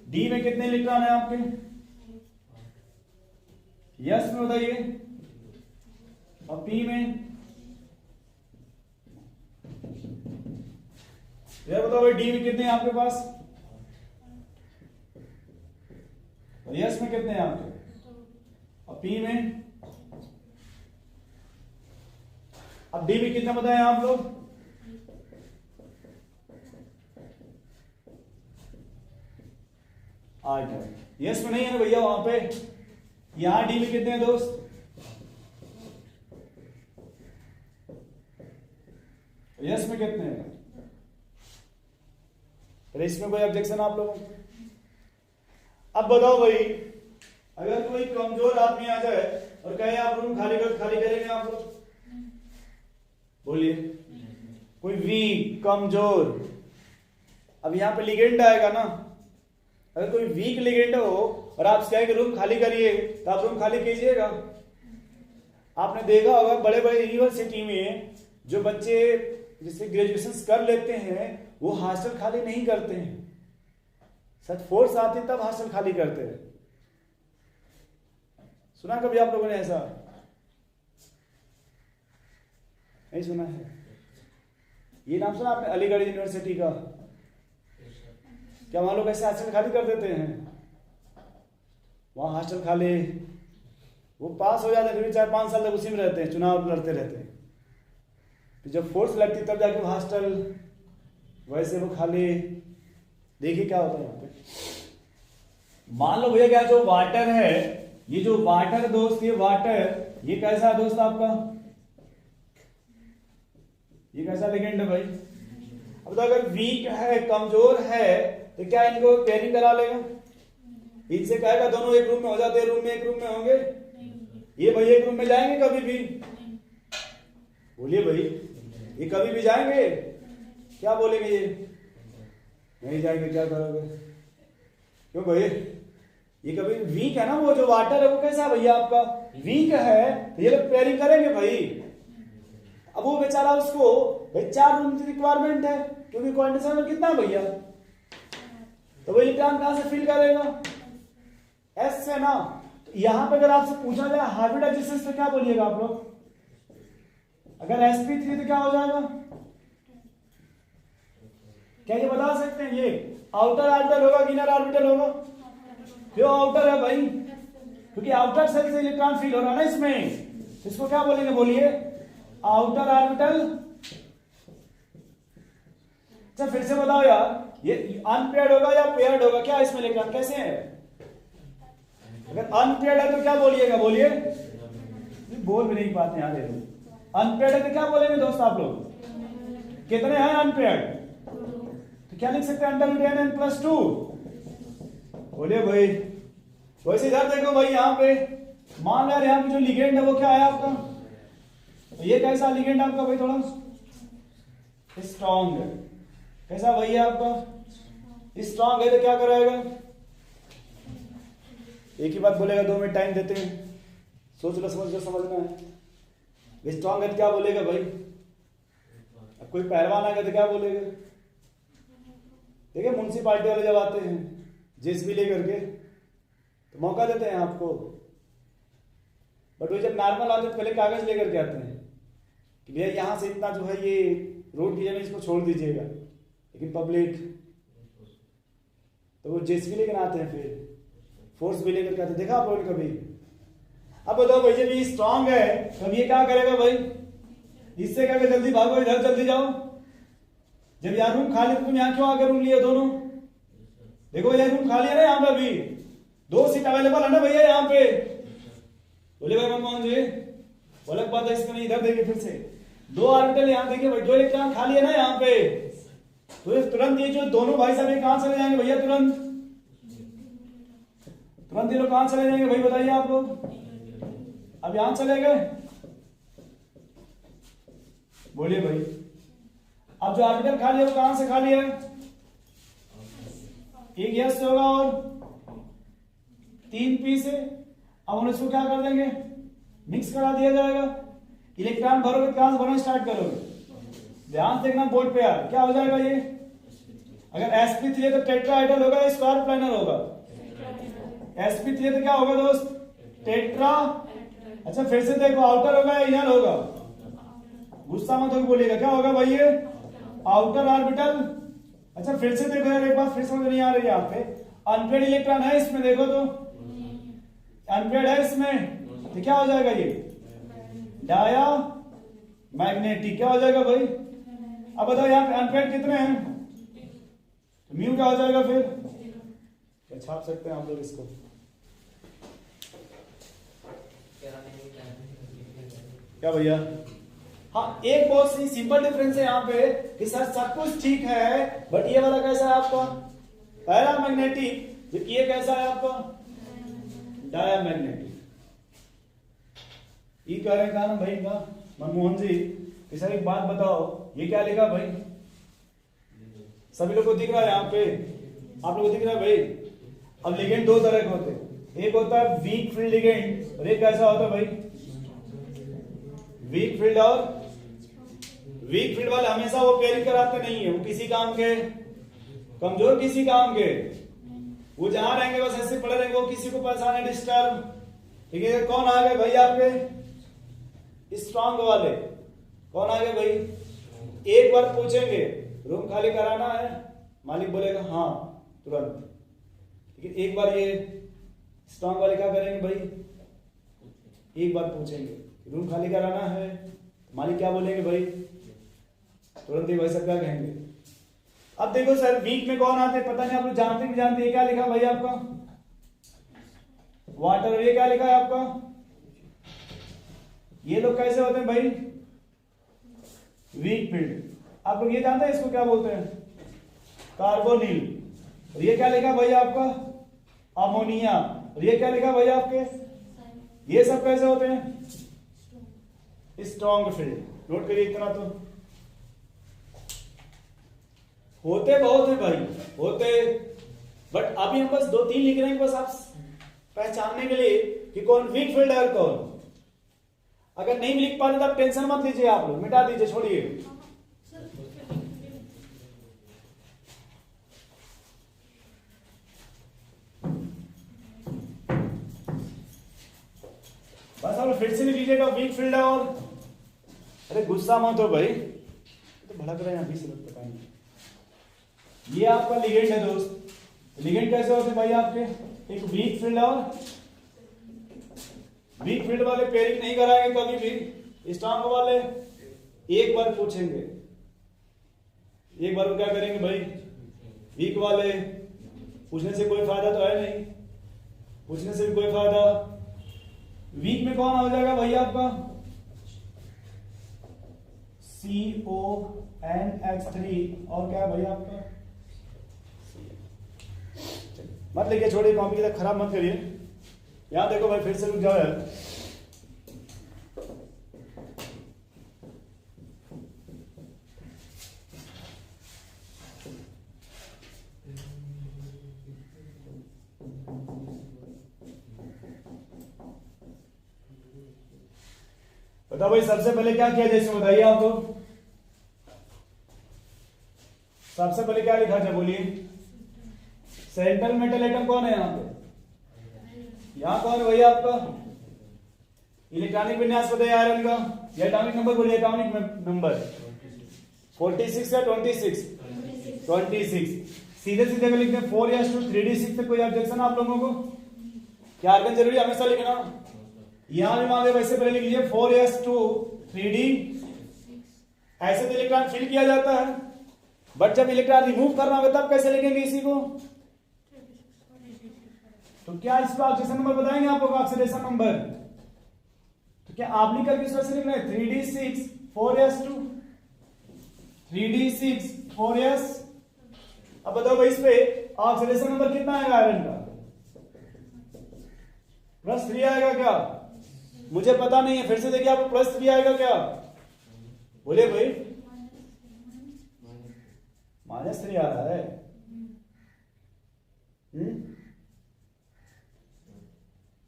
d में कितने इलेक्ट्रॉन है आपके? यस में बताइए। और p में? यार बताओ भाई डी में कितने हैं आपके पास? और यस में कितने हैं आपके? और पी में? अब डी में कितना बताएं आप लोग? आठ है। यस में नहीं है ना भैया वहां पे? यहां डी में कितने हैं दोस्त? यस में कितने हैं? इसमें कोई ऑब्जेक्शन आप लोगों को? अब बताओ भाई, अगर कोई कमजोर आदमी आ जाए और कहे आप रूम खाली करेंगे आप लोग? बोलिए। कोई वीक, कमजोर, अब यहां पे लिगेंड आएगा ना, अगर कोई वीक लिगेंड हो और आप कहें कि रूम खाली करिए, तो आप रूम खाली कीजिएगा। आपने देखा होगा बड़े बड़े यूनिवर्सिटी में जो बच्चे जिससे ग्रेजुएशन कर लेते हैं वो हॉस्टल खाली नहीं करते हैं, सच फोर्स आती तब हॉस्टल खाली करते हैं। सुना कभी आप लोगों ने ऐसा? नहीं सुना है? ये नाम सुना आपने अलीगढ़ यूनिवर्सिटी का? क्या वहां लोग ऐसे हॉस्टल खाली कर देते हैं? वहां हॉस्टल खाली, वो पास हो जाते हैं फिर 4-5 साल तक उसी में रहते हैं, चुनाव लड़ते रहते हैं, फिर जब फोर्स लगती तब जाके हॉस्टल, वैसे वो खाली। देखिए क्या होता है यहाँ पे। मान लो भैया क्या जो वाटर है, ये जो वाटर दोस्त, ये वाटर ये कैसा है दोस्त आपका? ये कैसा लिगेंड है भाई? अब तो अगर वीक है, कमजोर है, तो क्या इनको पेयरिंग करा लेगा? इनसे कहेगा दोनों एक रूम में हो जाते हैं, रूम में एक रूम में होंगे? ये भाई एक रूम में जाएंगे कभी भी? बोलिए भाई, ये कभी भी जाएंगे? क्या बोलेंगे ये? नहीं जाएंगे। क्या करोगे? क्यों भाई? ये कभी वीक है ना, वो जो वाटर है वो कैसा है भैया आपका? वीक है, तो ये लोग पेयरिंग करेंगे भाई। अब वो बेचारा, उसको भाई 4 रूम की रिक्वायरमेंट है, क्योंकि कंडीशन में कितना भैया, तो वो इलेक्ट्रॉन कहां से फिल करेगा? एस से ना। तो यहां पे अगर आपसे पूछा जाए हार्वर्ड रेजिस्टेंस तो क्या बोलिएगा आप लोग? अगर sp3 तो क्या हो जाएगा? क्या ये बता सकते हैं ये आउटर ऑर्बिटल होगा कि इनर ऑर्बिटल होगा? जो आउटर है भाई, क्योंकि आउटर सेल से इलेक्ट्रॉन फील हो रहा है ना इसमें, इसको क्या बोलेंगे बोलिए? Outer orbital. अच्छा फिर से बताओ यार, ये अनपेयर्ड होगा या पेयर्ड होगा? क्या इसमें इलेक्ट्रॉन कैसे है? अगर अनपेयर्ड है तो क्या बोलिएगा? बोलिए, बोल भी नहीं पाते यार ये लोग। अनपेयर्ड है तो क्या बोलेंगे दोस्त आप लोग? कितने हैं अनपेयर्ड? तो क्या लिख सकते हैं? Under root n n plus 2। बोलिए भाई। वैसे इधर देखो भाई, यहाँ पे मान यार यहाँ पे जो लिगेंड है वो क्या है आपका? तो ये कैसा लिगेंड आपका भाई? थोड़ा स्ट्रॉन्ग है। कैसा भाई है आपका? स्ट्रॉन्ग है तो क्या कराएगा? एक ही बात बोलेगा, 2 मिनट टाइम देते हैं, सोच लो, समझ लो, समझना है। स्ट्रॉन्ग है तो क्या बोलेगा भाई? अब कोई पहलवान आएगा तो क्या बोलेगा? देखिए म्युनिसिपालिटी वाले जब आते हैं जेसीबी लेकर के तो मौका देते हैं आपको, बट वो जब नॉर्मल आते हैं पहले कागज लेकर के आते हैं कि भैया यहाँ से इतना जो है ये रोड की जमीन इसको छोड़ दीजिएगा, लेकिन पब्लिक तो वो जेसीबी लेकर आते हैं, फिर फोर्स भी लेकर के आते हैं। देखा आप लोगों ने कभी? अब बताओ भाई, जब ये स्ट्रांग है तब ये क्या करेगा भाई? इससे क्या कर, जल्दी भागो इधर, जल्दी जाओ। जब यार रूम खाली तो तुम यहाँ क्यों आकर रूम लिए दोनों? देखो यार रूम खाली है ना यहाँ पे, अभी 2 सीट अवेलेबल है ना भैया यहाँ पे। बोले भाई मनमोहन जी, वो अलग बात है, इसमें नहीं, इधर देखिए फिर से 2 ऑर्बिटल यहाँ देखिए भाई, 2 इलेक्ट्रॉन खाली है ना यहाँ पे। तो तुरंत ये जो दोनों भाई साहब कहां चले जाएंगे भैया? तुरंत तुरंत ये लोग कहां चले जाएंगे भाई? बताइए आप लोग। अब यहां चले गए, बोलिए भाई। अब जो ऑर्बिटल खाली है वो कहां से खाली है? एक यस से होगा और 3 पी से। अब हम इसको क्या कर देंगे? मिक्स करा दिया जाएगा। इलेक्ट्रॉन भरोगे कहां से भरना स्टार्ट करोगे? ध्यान देखना बोर्ड पे यार, क्या हो जाएगा ये? अगर sp3 है तो टेट्राहेड्रल होगा या स्क्वायर प्लानर होगा? sp3 है तो क्या होगा दोस्त? टेट्रा। अच्छा फिर से देखो, आउटर होगा या इनर होगा? गुस्सा मत होकर बोलिएगा, क्या होगा भाई ये? Outer orbital. अच्छा फिर से देखो यार, एक बात फिर समझ नहीं आ रही है यहाँ पे। अनपेयर्ड इलेक्ट्रॉन है इसमें, देखो तो अनपेयर्ड है इसमें, तो क्या हो जाएगा ये? Diamagnetic. क्या हो जाएगा भाई? अब बताओ यहाँ पे अनपेयर्ड कितने हैं? तो म्यू क्या हो जाएगा फिर? क्या छाप सकते हैं आप लोग इसको? क्या भैया? हाँ, एक बहुत सी सिंपल डिफरेंस है यहाँ पे कि सर सब कुछ ठीक है, बट ये वाला कैसा है आपका? पैरामैग्नेटिक। जबकि ये कैसा है आपका? डायामैग्नेटिक। ये कह रहे हैं ना भाई का मनमोहन जी कि सर एक बात बताओ, ये क्या लिखा भाई? सभी लोग को दिख रहा है यहाँ पे? आप लोग को दिख रहा है भाई? अब लिगेंड 2 तरह के होते हैं, एक होता है वीक फील्ड लिगेंड और एक कैसा होता है भाई? Weak field. और वीक फील्ड वाले हमेशा वो कैरी कराते नहीं है, वो किसी काम के, कमजोर किसी काम के, वो जहां रहेंगे बस ऐसे पड़े रहेंगे, वो किसी को परेशान डिस्टर्ब। ठीक है, कौन आ गए भाई आपके? स्ट्रांग वाले। कौन आ गए भाई? एक बार पूछेंगे रूम खाली कराना है, मालिक बोलेगा हाँ तुरंत। लेकिन एक बार ये स्ट्रांग वाले क्या करेंगे भाई? एक बार पूछेंगे रूम खाली कराना है, मालिक क्या बोलेंगे भाई? तुरंत ही भाई सब क्या कहेंगे? अब देखो सर, वीक में कौन आते हैं पता नहीं, आप लोग जानते नहीं जानते? ये क्या लिखा भाई आपका? वाटर। ये क्या लिखा है आपका? ये लोग कैसे होते हैं भाई? Weak field. आप लोग ये जानते हैं इसको क्या बोलते हैं? कार्बोनिल। और ये क्या लिखा भाई आपका? अमोनिया। और ये क्या लिखा भाई आपके? ये सब कैसे होते हैं? Strong field. नोट करिए इतना तो। होते बहुत है भाई, होते, बट अभी हम बस 2-3 लिख रहे हैं बस आप पहचानने के लिए कि कौन वीक फील्ड है और कौन। अगर नहीं लिख पाते तो आप टेंशन मत लीजिए, आप लोग मिटा दीजिए, छोड़िए। बस आप फिर से लिख लीजिएगा वीक फील्ड है। और अरे गुस्सा मत हो भाई, तो भड़क रहे हैं अभी से, पता नहीं। ये आपका लिगेंड है दोस्त। लिगेंड कैसे होते हैं भाई आपके, एक वीक फील्ड और वीक फील्ड वाले पेयरिंग नहीं कराएंगे कभी भी, स्ट्रांग वाले एक बार पूछेंगे, एक बार क्या करेंगे भाई, वीक वाले पूछने से कोई फायदा तो है नहीं, पूछने से भी कोई फायदा। वीक में कौन आ जाएगा भाई आपका CONH3 और क्या है भाई आपका, मत लिखिए, छोड़िए कॉपी की तरह खराब मत करिए। यहां देखो भाई, फिर से रुक जाओ यार। बताओ भाई सबसे पहले क्या किया जाए, इसमें बताइए आप लोग। सबसे पहले क्या लिखा जाए बोलिए। सेंट्रल मेटल एटम कौन है यहाँ पे, यहाँ कौन है भाई आपका, इलेक्ट्रॉनिक विन्यास बताइए आयरन का, या एटॉमिक नंबर बोलिए, एटॉमिक नंबर 46 या 26, 26। सीधे सीधे में लिखते हैं 4s2 3d6 पे कोई ऑब्जेक्शन आप लोगों को, क्या आर्गन जरूरी हमेशा लिखना, यहां भी मांगे वैसे पहले लिख लीजिए 4s2 3d, ऐसे तो इलेक्ट्रॉन फिल किया जाता है, बट जब इलेक्ट्रॉन रिमूव करना होगा तब कैसे लिखेंगे इसी को, तो क्या इसका ऑक्सीडेशन नंबर बताएंगे आप लोग, ऑक्सीडेशन नंबर, तो क्या आप लिख करके इसको लिखना है 3d6 4s2 3d6 4s। अब बताओ भाई इस पे ऑक्सीडेशन नंबर कितना आएगा आयरन का, +3 आएगा क्या, मुझे पता नहीं है, फिर से देखिए आपको +3 आएगा क्या, बोलिए भाई, -3 आ रहा है।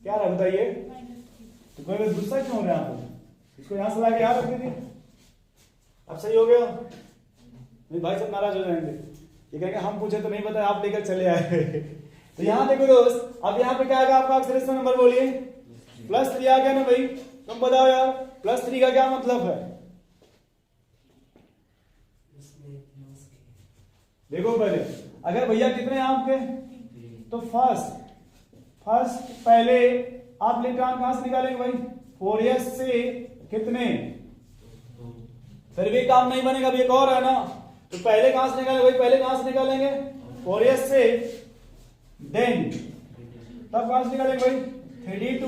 क्या रहा बताइए, तो कोई गुस्सा क्यों हो रहा है आप, इसको यहां से लाके यहाँ रख दीजिए, अब सही हो गया, नहीं भाई सब नाराज हो जाएंगे, ये कहेंगे हम पूछे तो नहीं बताया आप लेकर चले आए। तो यहां देखो दोस्त, अब यहाँ पे क्या आएगा आपका ऑक्सीडेशन नंबर बोलिए, +3 आ गया ना भाई, तुम बताओ यार +3 का क्या मतलब है, देखो पहले अगर भैया कितने आपके, तो फर्स्ट पहले आप इलेक्ट्रॉन कहां से निकालेंगे भाई, 4s से कितने, फिर भी काम नहीं बनेगा, अभी एक और है ना, तो पहले कहां से निकालेंगे भाई, पहले कहां से निकालेंगे 4s से, देन तब कहां से निकालेंगे भाई 3d2,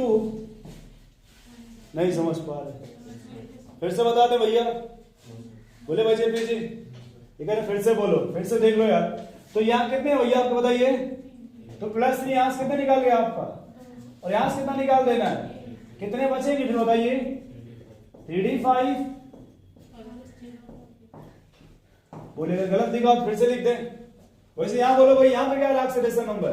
नहीं समझ पा रहे, फिर से बता दे भैया, बोले भाई जेपी जी, ठीक है फिर से बोलो, फिर से देख लो यार, तो यहाँ कितने भैया आपको बताइए, तो +3 यहां से कितने निकाल गया आपका, और यहां से कितना निकाल देना है, कितने बचेंगे फिर बताइए, 3d5, बोलिएगा गलत लिखा फिर से लिख दें, वैसे यहां बोलो भाई, यहां पे क्या है ऑक्सीडेशन नंबर,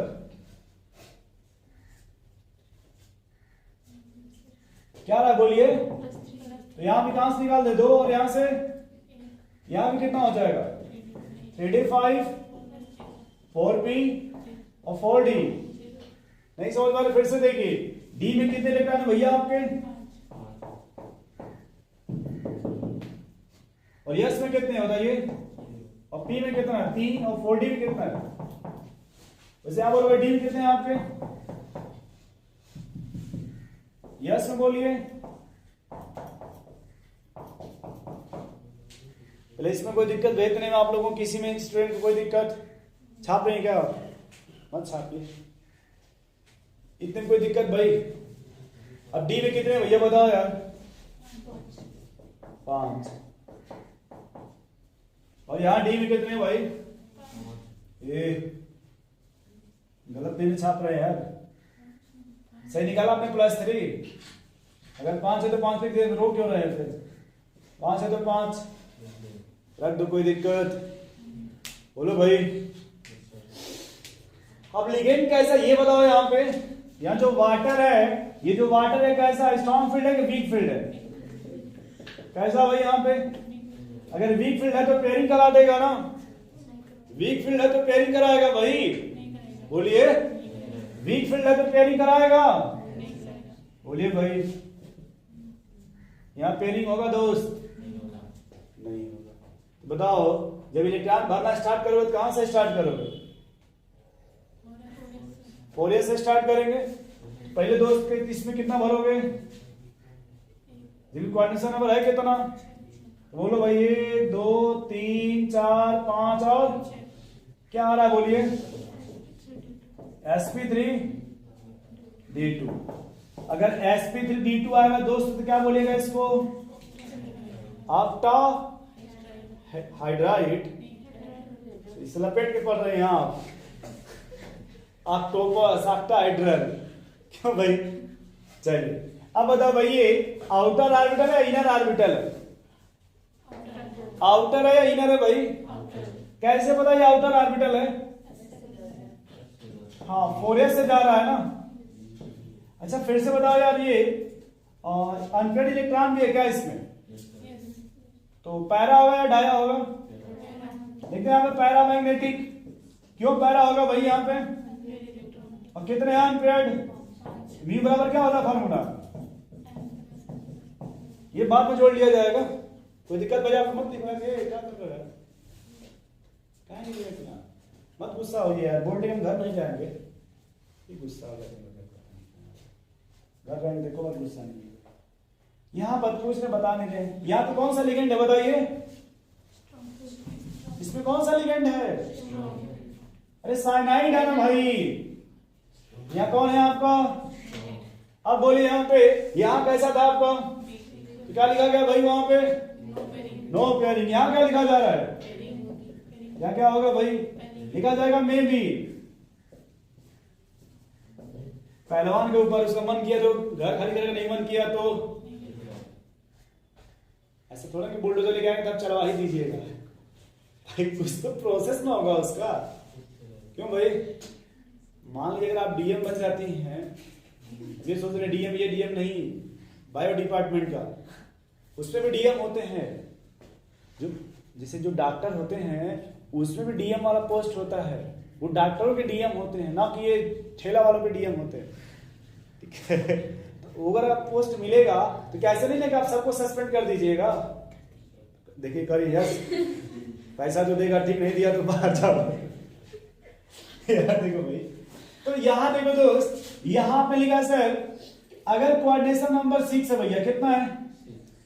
क्या रहा बोलिए, तो यहां भी कहां से निकाल दे 2, और यहां से यहां भी कितना हो जाएगा 3d5 4p और 4d, नहीं समझ पा रहे, फिर से देखिए, d में कितने इलेक्ट्रॉन है भैया आपके, और s में कितने बताइए, और p में कितना है 3, और 4d में कितना है, वैसे आप बोलो भाई d में कितने हैं आपके, s में बोलिए, पहले इसमें कोई दिक्कत भेज नहीं, आप लोगों को किसी में स्टूडेंट को कोई दिक्कत, छाप रहे हैं क्या, मत छापिए, इतने में कोई दिक्कत भाई। अब डी में कितने भैया बताओ यार, 5, और यहां डी में कितने भाई, ये गलत नहीं छाप रहे हैं यार, सही निकाला आपने +3, अगर 5 है तो 5 लिख दे, रो क्यों रहे हैं फिर, 5 है तो 5 रख दो, कोई दिक्कत, बोलो भाई। अब लिगेंड कैसा ये बताओ, यहाँ पे यहाँ जो वाटर है, ये जो वाटर है कैसा, स्ट्रॉन्ग फील्ड है कि वीक फील्ड है, कैसा भाई यहाँ पे, अगर वीक फील्ड है तो पेयरिंग करा देगा ना, वीक फील्ड है तो पेयरिंग कराएगा भाई, बोलिए, वीक फील्ड है तो पेयरिंग कराएगा, बोलिए भाई, यहाँ पेयरिंग होगा दोस्त, नहीं होगा, बताओ जब इलेक्ट्रॉन भरना स्टार्ट करोगे तो कहां से स्टार्ट करोगे? 4s से स्टार्ट करेंगे। पहले दोस्त के इसमें कितना भरोगे? जिनकी कोऑर्डिनेशन नंबर है कितना? बोलो भाई 1 2 3 4 5 और क्या आ रहा है बोलिए? sp3d2। अगर sp3d2 आएगा दोस्त तो क्या बोलेगा इसको? Octa hydride. इस लपेट के पढ़ रहे हैं आप, ऑक्टोपस ऑक्टाहाइड्रल। क्यों भाई? चलिए अब बताओ भाई ये आउटर ऑर्बिटल है इनर ऑर्बिटल है? आउटर है या इनर है भाई? कैसे पता ये आउटर ऑर्बिटल है? हाँ 4s से जा रहा है ना। अच्छा फिर से बताओ यार, ये अनपेड इलेक्ट्रॉन भी है क्या इसमें? तो पैरा होगा या डाया होगा? लेकिन यहाँ पे पैरा मैग्नेटिक। क्यों पैरा होगा भाई यहाँ पे? और कितने हैं अनपेड? V बराबर क्या होता है फॉर्मूला? ये बाद में जोड़ लिया जाएगा, कोई दिक्कत भाई आपको मत दिखाएंगे। क्या कर रहे हैं? क्या नहीं देखना, मत गुस्सा हो यार। बोलते हम घर नहीं जाएंगे, ये गुस्सा हो जाएगा। घर जाएंगे देखो, मत गुस्सा नहीं। यहाँ बात कुछ ने बता नहीं रहे। यहाँ पे कौन सा लिगेंड है बताइए? इसमें कौन सा लिगेंड है? अरे साइनाइड है ना भाई। यहाँ कौन है आपका? अब बोलिए यहाँ पे, यहाँ कैसा था आपका? क्या लिखा गया भाई वहां पे? No pairing. यहाँ क्या लिखा जा रहा है? यहाँ क्या होगा भाई? लिखा जाएगा मे बी। पहलवान के ऊपर उसका मन किया तो घर खाली करेगा, नहीं मन किया तो ऐसे थोड़ा कि बुलडोजर लेके आएंगे तब चलवा ही दीजिएगा भाई, कुछ तो प्रोसेस ना होगा उसका। क्यों भाई? मान लीजिए अगर आप डीएम बन जाती हैं, ये सोच रहे डीएम, ये डीएम नहीं बायो डिपार्टमेंट का, उसमें भी डीएम होते हैं। जो जैसे जो डॉक्टर होते हैं उसमें भी डीएम वाला पोस्ट होता है, वो डॉक्टरों के डीएम होते हैं, ना कि ये ठेला वालों के डीएम होते हैं। ठीक है? तो अगर आप पोस्ट मिलेगा तो क्या ऐसा नहीं है कि आप सबको सस्पेंड कर दीजिएगा? देखिए करिए यस, पैसा जो देगा ठीक, नहीं दिया तो बाहर जाओ। यार देखो भाई, तो यहाँ देखो दोस्त, यहाँ पे लिखा सर अगर कोऑर्डिनेशन नंबर 6 है भैया, कितना है?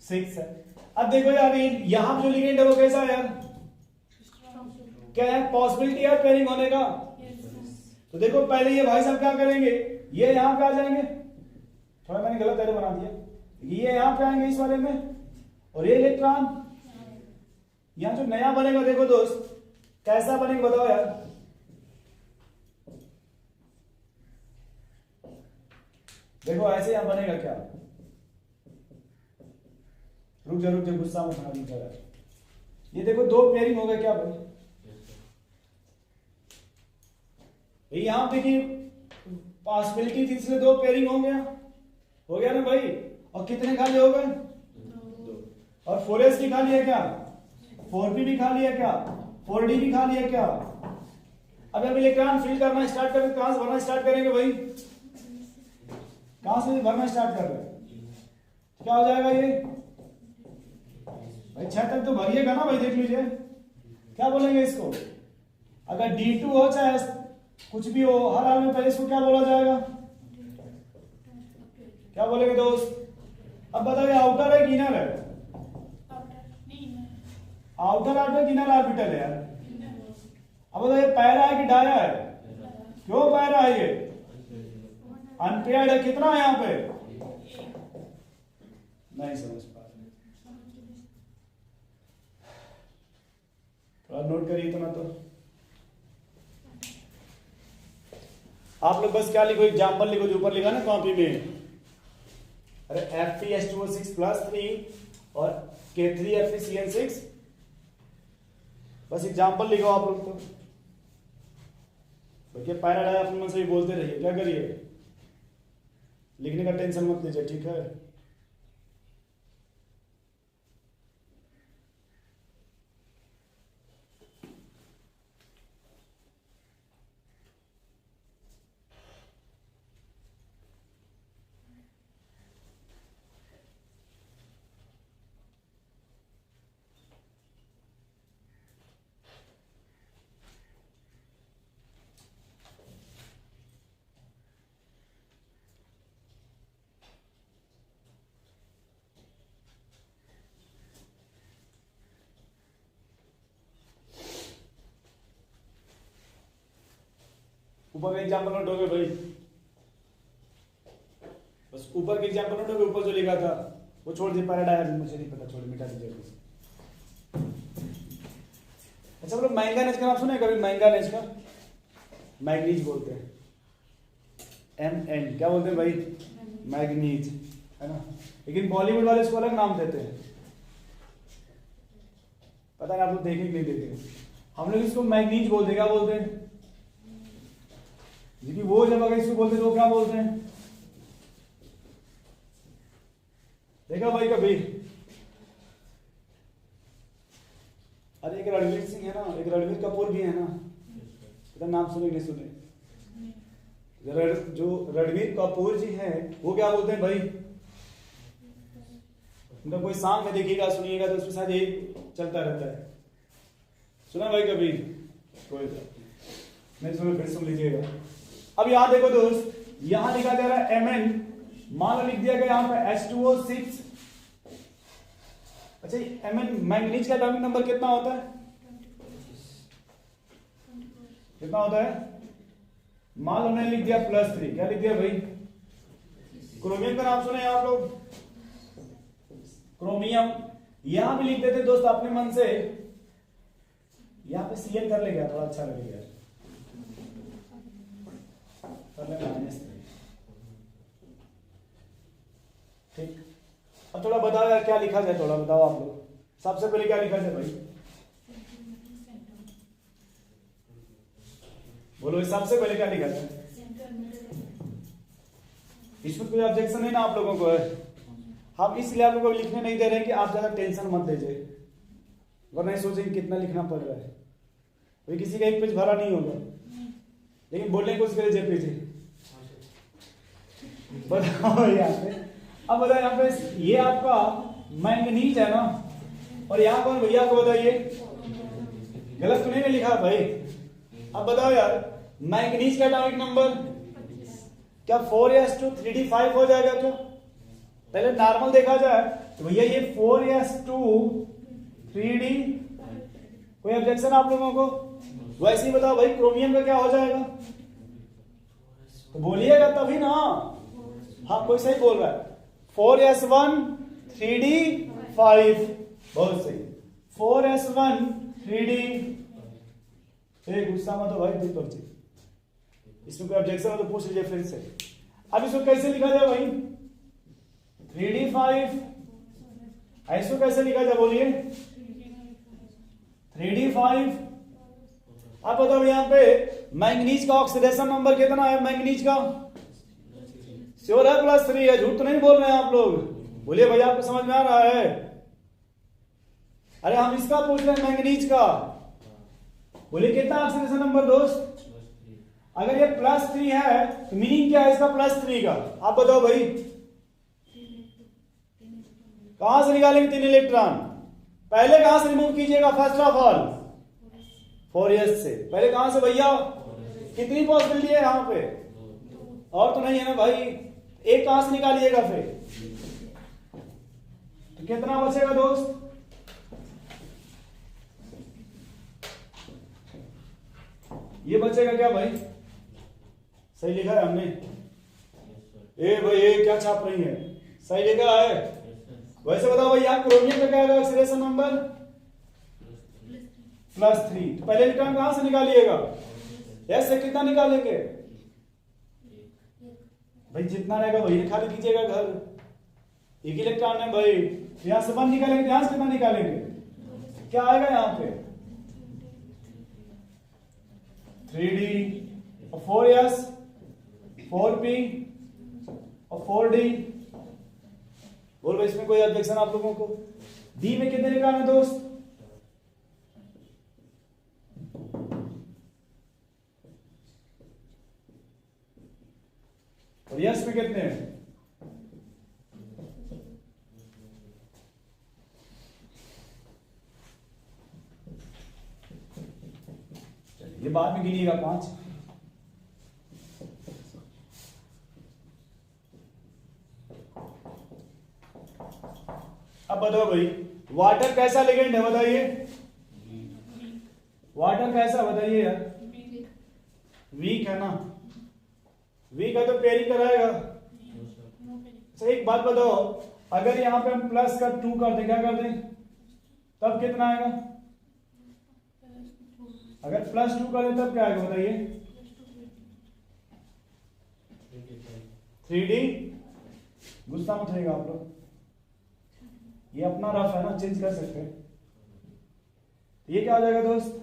6 है। अब देखो यार यहाँ जो लिगेंड है वो कैसा है यार? क्या है? पॉसिबिलिटी है पेयरिंग होने का। तो देखो पहले ये भाई साहब क्या करेंगे, ये यहाँ पे आ जाएंगे। थोड़ा मैंने गलत एरो बना दिया। ये यहाँ पे आएंगे इस वाले में, और ये इलेक्ट्रॉन यहाँ जो नया बनेगा देखो दोस्त कैसा बनेगा बताओ यार? देखो ऐसे यहां बनेगा क्या? रुक जा गुस्सा में बना दी। ये देखो 2 पेयरिंग हो गए क्या भाई? यहां पे कि पॉसिबिलिटी थी इसलिए 2 पेयरिंग हो गया ना भाई। और कितने खाली हो गए? 2। और 4s की खाली है क्या? 4p भी खाली है क्या? 4d भी खाली है क्या? अब हम इलेक्ट्रॉन फिल करना स्टार्ट करेंगे, कहां से भरना स्टार्ट करेंगे भाई? कहां से भरना स्टार्ट कर रहे हैं? क्या हो जाएगा ये भाई? 6 तक तो भरिएगा ना भाई, देख लीजिए क्या बोलेंगे इसको। अगर D2 हो चाहे कुछ भी हो, हर हाल में पहले इसको क्या बोला जाएगा? क्या बोलेंगे दोस्त? अब बताइए आउटर है कि इनर है? आउटर ऑर्बिटल इनर ऑर्बिटल है यार। अब बताइए पैरा है कि डाया है? क्यों पैरा है? ये अनपेयर्ड है। कितना है यहाँ पे? नहीं समझ पा रहे, थोड़ा नोट करिए इतना तो। आप लोग बस क्या लिखो, एग्जाम्पल लिखो जो ऊपर लिखा ना कॉपी में। अरे Fe2O6+3 और K3Fe(CN6), बस एग्जाम्पल लिखो आप लोग तो। देखिए पैराडाई अपने मन से ही बोलते रहिए, क्या करिए, लिखने का टेंशन मत लीजिए, ठीक है। ऊपर का एग्जाम्पल नोट हो गए भाई, बस ऊपर के एग्जाम्पल नोट हो गए, ऊपर जो लिखा था वो छोड़ दीजिए, पैराडायज मुझे नहीं पता, छोड़ मिटा दीजिए। अच्छा बोलो मैंगानीज का नाम सुना है कभी? मैंगानीज का मैग्नीज बोलते हैं, MN क्या बोलते हैं भाई? मैग्नीज, है ना। लेकिन बॉलीवुड वाले इसको अलग नाम देते हैं, पता नहीं आप लोग देखे कि नहीं देखे। हम लोग इसको मैग्नीज बोलते हैं, क्या बोलते हैं? क्योंकि वो जब अगर इसको बोलते हैं तो क्या बोलते हैं? देखा भाई कभी? अरे एक रणवीर सिंह है ना, एक रणवीर कपूर भी है ना, पता नाम सुने नहीं सुने? जो रणवीर कपूर जी हैं वो क्या बोलते हैं भाई? उनका कोई सॉन्ग में देखिएगा सुनिएगा तो उसमें शायद यही चलता रहता है, सुना भाई कभी? कोई नहीं सुना फिर सुन लीजिएगा। अब यहां देखो दोस्त, यहां लिखा जा रहा है Mn, मान लो लिख दिया गया यहां पे H2O6। अच्छा Mn मैंगनीज का एटॉमिक नंबर कितना होता है? कितना होता है? मान लो मैंने लिख दिया +3, क्या लिख दिया भाई? क्रोमियम का नाम सुने आप लोग? क्रोमियम यहां भी लिख देते दोस्त अपने मन से, यहां पे Cl कर लेगा, थोड़ा अच्छा लगेगा, कर लेना ठीक। अब थोड़ा बताओ यार क्या लिखा जाए, थोड़ा बताओ आप लोग। सबसे पहले क्या लिखा जाए भाई? बोलो सबसे पहले क्या लिखा जाए? इसमें कोई ऑब्जेक्शन है ना आप लोगों को? है हम इसलिए आप लोगों को लिखने नहीं दे रहे हैं कि आप ज्यादा टेंशन मत लीजिए, वरना सोचेंगे कितना लिखना पड़ रहा है। तो किसी का एक पेज भरा नहीं होगा, लेकिन बोलने की कोशिश करिए जे पेज। बताओ यहाँ पे, अब बताओ यहाँ पे ये आपका मैंगनीज है ना, और यहाँ पर भैया को बताइए गलत तो नहीं लिखा भाई? अब बताओ यार मैंगनीज का एटॉमिक नंबर क्या 4s2 3d5 हो जाएगा क्या? पहले नॉर्मल देखा जाए तो भैया ये 4s2 3d, कोई ऑब्जेक्शन आप लोगों को? वैसे ही बताओ भाई क्रोमियम का क्या हो जाएगा? तो बोलिएगा तभी ना। हाँ कोई सही बोल रहा है, 4s1 3d5, बहुत सही, 4s1 3d। गुस्सा मत हो भाई दीपक जी, इसमें कोई ऑब्जेक्शन हो तो पूछ लीजिए फिर से। अब इसको कैसे लिखा जाए भाई? 3d5, ऐसे कैसे लिखा जाए बोलिए? 3d5। अब बताओ यहाँ पे मैंगनीज का ऑक्सीडेशन नंबर कितना है? मैंगनीज का श्योर है +3 है, झूठ तो नहीं बोल रहे हैं आप लोग? बोलिए भैया आपको समझ में आ रहा है? अरे हम इसका पूछ रहे हैं मैंगनीज का, बोलिए कितना ऑक्सीडेशन नंबर दोस्त? अगर ये +3 है तो मीनिंग क्या है इसका +3 का? आप बताओ भाई, कहां से निकालेंगे 3 इलेक्ट्रॉन? पहले कहां से रिमूव कीजिएगा? फर्स्ट ऑफ ऑल 4s से। पहले कहां से भैया? कितनी पॉसिबिलिटी है यहां पे? और तो नहीं है ना भाई, एक कहां से निकालिएगा फिर? तो कितना बचेगा दोस्त? ये बचेगा क्या भाई? सही लिखा है हमने? ए भाई ये क्या छाप रही है? सही लिखा है? वैसे बताओ भाई यहाँ क्रोमियम का क्या ऑक्सीडेशन नंबर? +3। तो पहले इलेक्ट्रॉन कहां से निकालिएगा? S से कितना निकालेंगे भाई? जितना रहेगा वही खाली कीजिएगा घर, एक इलेक्ट्रॉन है भाई, यहां से 1 निकालेंगे, यहां से कितना निकालेंगे? क्या आएगा यहाँ पे? 3d और 4s 4p और 4d। बोल भाई इसमें कोई ऑब्जेक्शन आप लोगों को? डी में कितने इलेक्ट्रॉन है दोस्त? और यस में कितने हैं? ये बाद में गिनिएगा 5। अब बताओ भाई वाटर कैसा लिगेंड है बताइए? वाटर कैसा बताइए यार? वीक है ना, वीक है तो पेयरिंग कराएगा। अच्छा एक बात बताओ, अगर यहाँ पे हम प्लस का 2 कर दें, क्या कर दें, तब कितना आएगा? अगर प्लस 2 कर दें तब क्या आएगा बताइए? 3D। गुस्सा मत होइएगा आप लोग, ये अपना रफ है ना, चेंज कर सकते हैं। तो ये क्या हो जाएगा दोस्त?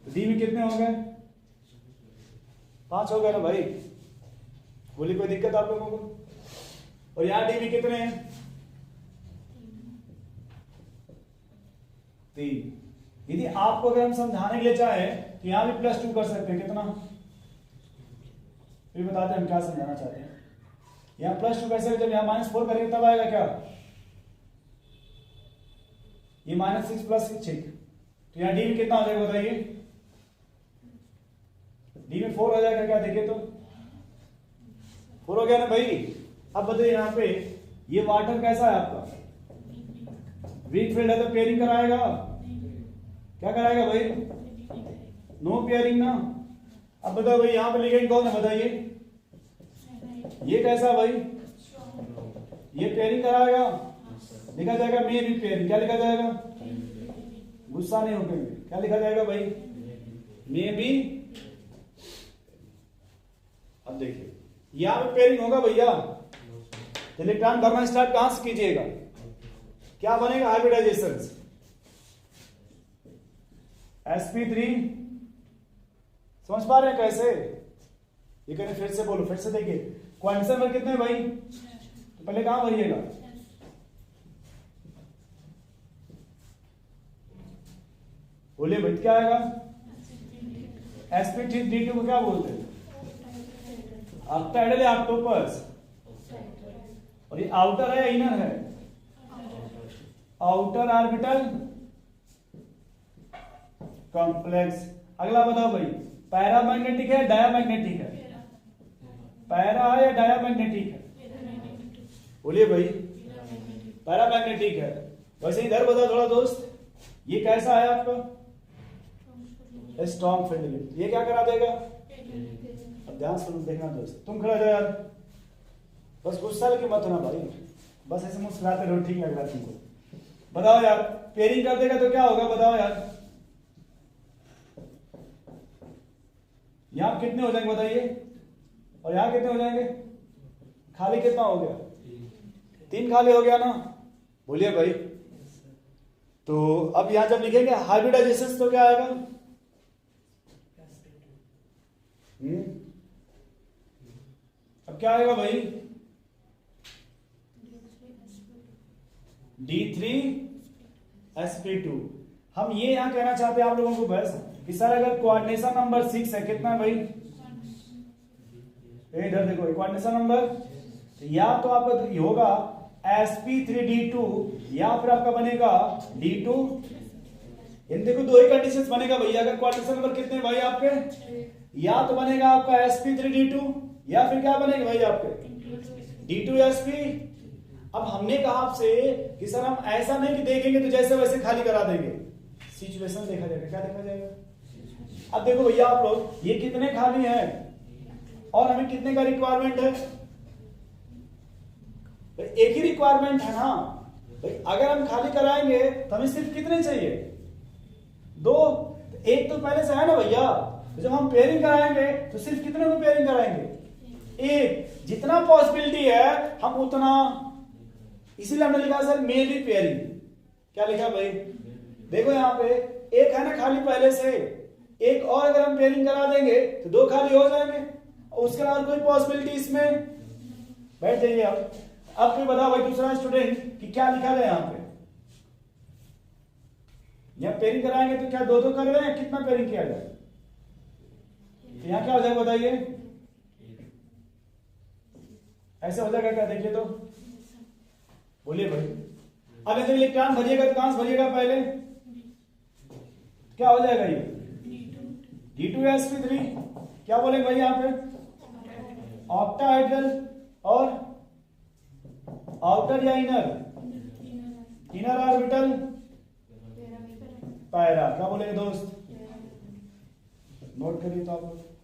डी में कितने हो गए? 5 हो गए ना भाई, बोली कोई दिक्कत आप लोगों को? और यहाँ डी में कितने हैं? 3। यदि आपको अगर हम समझाने के लिए चाहे तो यहाँ भी +2 कर सकते हैं, कितना? फिर बताते हैं हम क्या समझाना चाहते हैं। यहाँ +2 कैसे? जब यहाँ -4 करेंगे तब आएगा क्या? ये -6 + 6, ठीक। तो यहाँ डी में कितना हो जाएगा बताइए? डी में 4 हो जाएगा क्या? देखिए तो 4 हो गया ना भाई। अब बताइए यहाँ पे ये वाटर कैसा है आपका? वीक फील्ड है तो पेयरिंग कराएगा? क्या कराएगा भाई? नो पेयरिंग ना। अब बताओ भाई यहाँ पे लिगेंड कौन है बताइए? ये कैसा भाई? ये पेयरिंग कराएगा? लिखा जाएगा मे बी पेयरिंग। क्या लिखा जाएगा? गुस्सा नहीं होंगे, क्या लिखा जाएगा भाई? May be. अब देखिए यहाँ पे पेयरिंग होगा भैया, इलेक्ट्रॉन भरना स्टार्ट कहां से कीजिएगा? क्या बनेगा? हाइब्रिडाइजेशन। sp3 समझ पा रहे हैं कैसे? ये करें फिर से, बोलो फिर से। देखिए क्वांटम नंबर कितने हैं भाई? तो पहले कहां भरिएगा? बोलिए भाई क्या आएगा? sp3 को क्या बोलते हैं? ऑक्टाहेड्रल या ऑक्टोपस? और ये आउटर है या इनर है? Outer orbital complex. अगला बताओ भाई, पैरामैग्नेटिक है डायामैग्नेटिक है? पैरा है या डायामैग्नेटिक है? बोलिए भाई। पैरामैग्नेटिक है। वैसे इधर बताओ थोड़ा दोस्त, ये कैसा है आपका? Strong field. ये क्या करा देगा? अब ध्यान से देखना दोस्त, तुम खड़ा जाओ यार, बस गुस्सा लेके मत होना भाई, बस ऐसे मुस्कुराते रहो, ठीक लग रहा है तुमको। बताओ यार, पेयरिंग कर देगा तो क्या होगा बताओ यार? यहां कितने हो जाएंगे बताइए? और यहां कितने हो जाएंगे? खाली कितना हो गया? 3 खाली हो गया ना। बोलिए भाई। तो अब यहां जब लिखेंगे हाइब्रिडाइजेशन तो क्या आएगा? अब क्या आएगा भाई? D3sp2। हम ये यहां कहना चाहते हैं आप लोगों को बस कि सर अगर कोऑर्डिनेशन नंबर 6 है, कितना है भाई? इधर देखो कोऑर्डिनेशन नंबर, तो या तो आपका होगा sp3d2 या फिर आपका बनेगा d2। इन देखो दो ही कंडीशंस बनेगा भैया। अगर कोऑर्डिनेशन नंबर कितने भाई आपके? या तो बनेगा आपका sp3d2 या फिर क्या बनेगा भाई आपके? d2sp। अब हमने कहा आपसे कि सर हम ऐसा नहीं कि देखेंगे तो जैसे वैसे खाली करा देंगे, सिचुएशन देखा जाएगा। क्या देखा जाएगा? अब देखो भैया आप लोग, ये कितने खाली हैं और हमें कितने का रिक्वायरमेंट है? एक ही रिक्वायरमेंट है ना भाई। अगर हम खाली कराएंगे तो हमें सिर्फ कितने चाहिए? 2। एक तो पहले से है ना भैया। जब हम पेयरिंग कराएंगे तो सिर्फ कितने को पेयरिंग कराएंगे? एक। जितना पॉसिबिलिटी है हम उतना, इसीलिए हमने लिखा सर मे बी पेयरिंग। क्या लिखा भाई? देखो यहाँ पे एक है ना खाली पहले से, एक और अगर हम पेयरिंग करा देंगे तो 2 खाली हो जाएंगे, और उसके बाद कोई पॉसिबिलिटी इसमें। बैठ जाइए आप। अब कोई बताओ भाई दूसरा स्टूडेंट कि क्या लिखा जाए यहाँ पे? यहाँ पेयरिंग कराएंगे तो क्या 2-2 कर रहे हैं? कितना पेयरिंग किया जाए? तो यहाँ क्या हो जाएगा बताइए? ऐसे हो जाएगा क्या? देखिए तो बोलिए भाई। अब जब इलेक्ट्रॉन भरिएगा तो कहां से भरिएगा पहले? क्या हो जाएगा ये? D2sp3। क्या बोलेंगे भाई यहाँ पे? ऑक्टाहेड्रल और आउटर या इनर? Inner orbital para. क्या बोलेंगे दोस्त? नोट करिए तो आप लोग।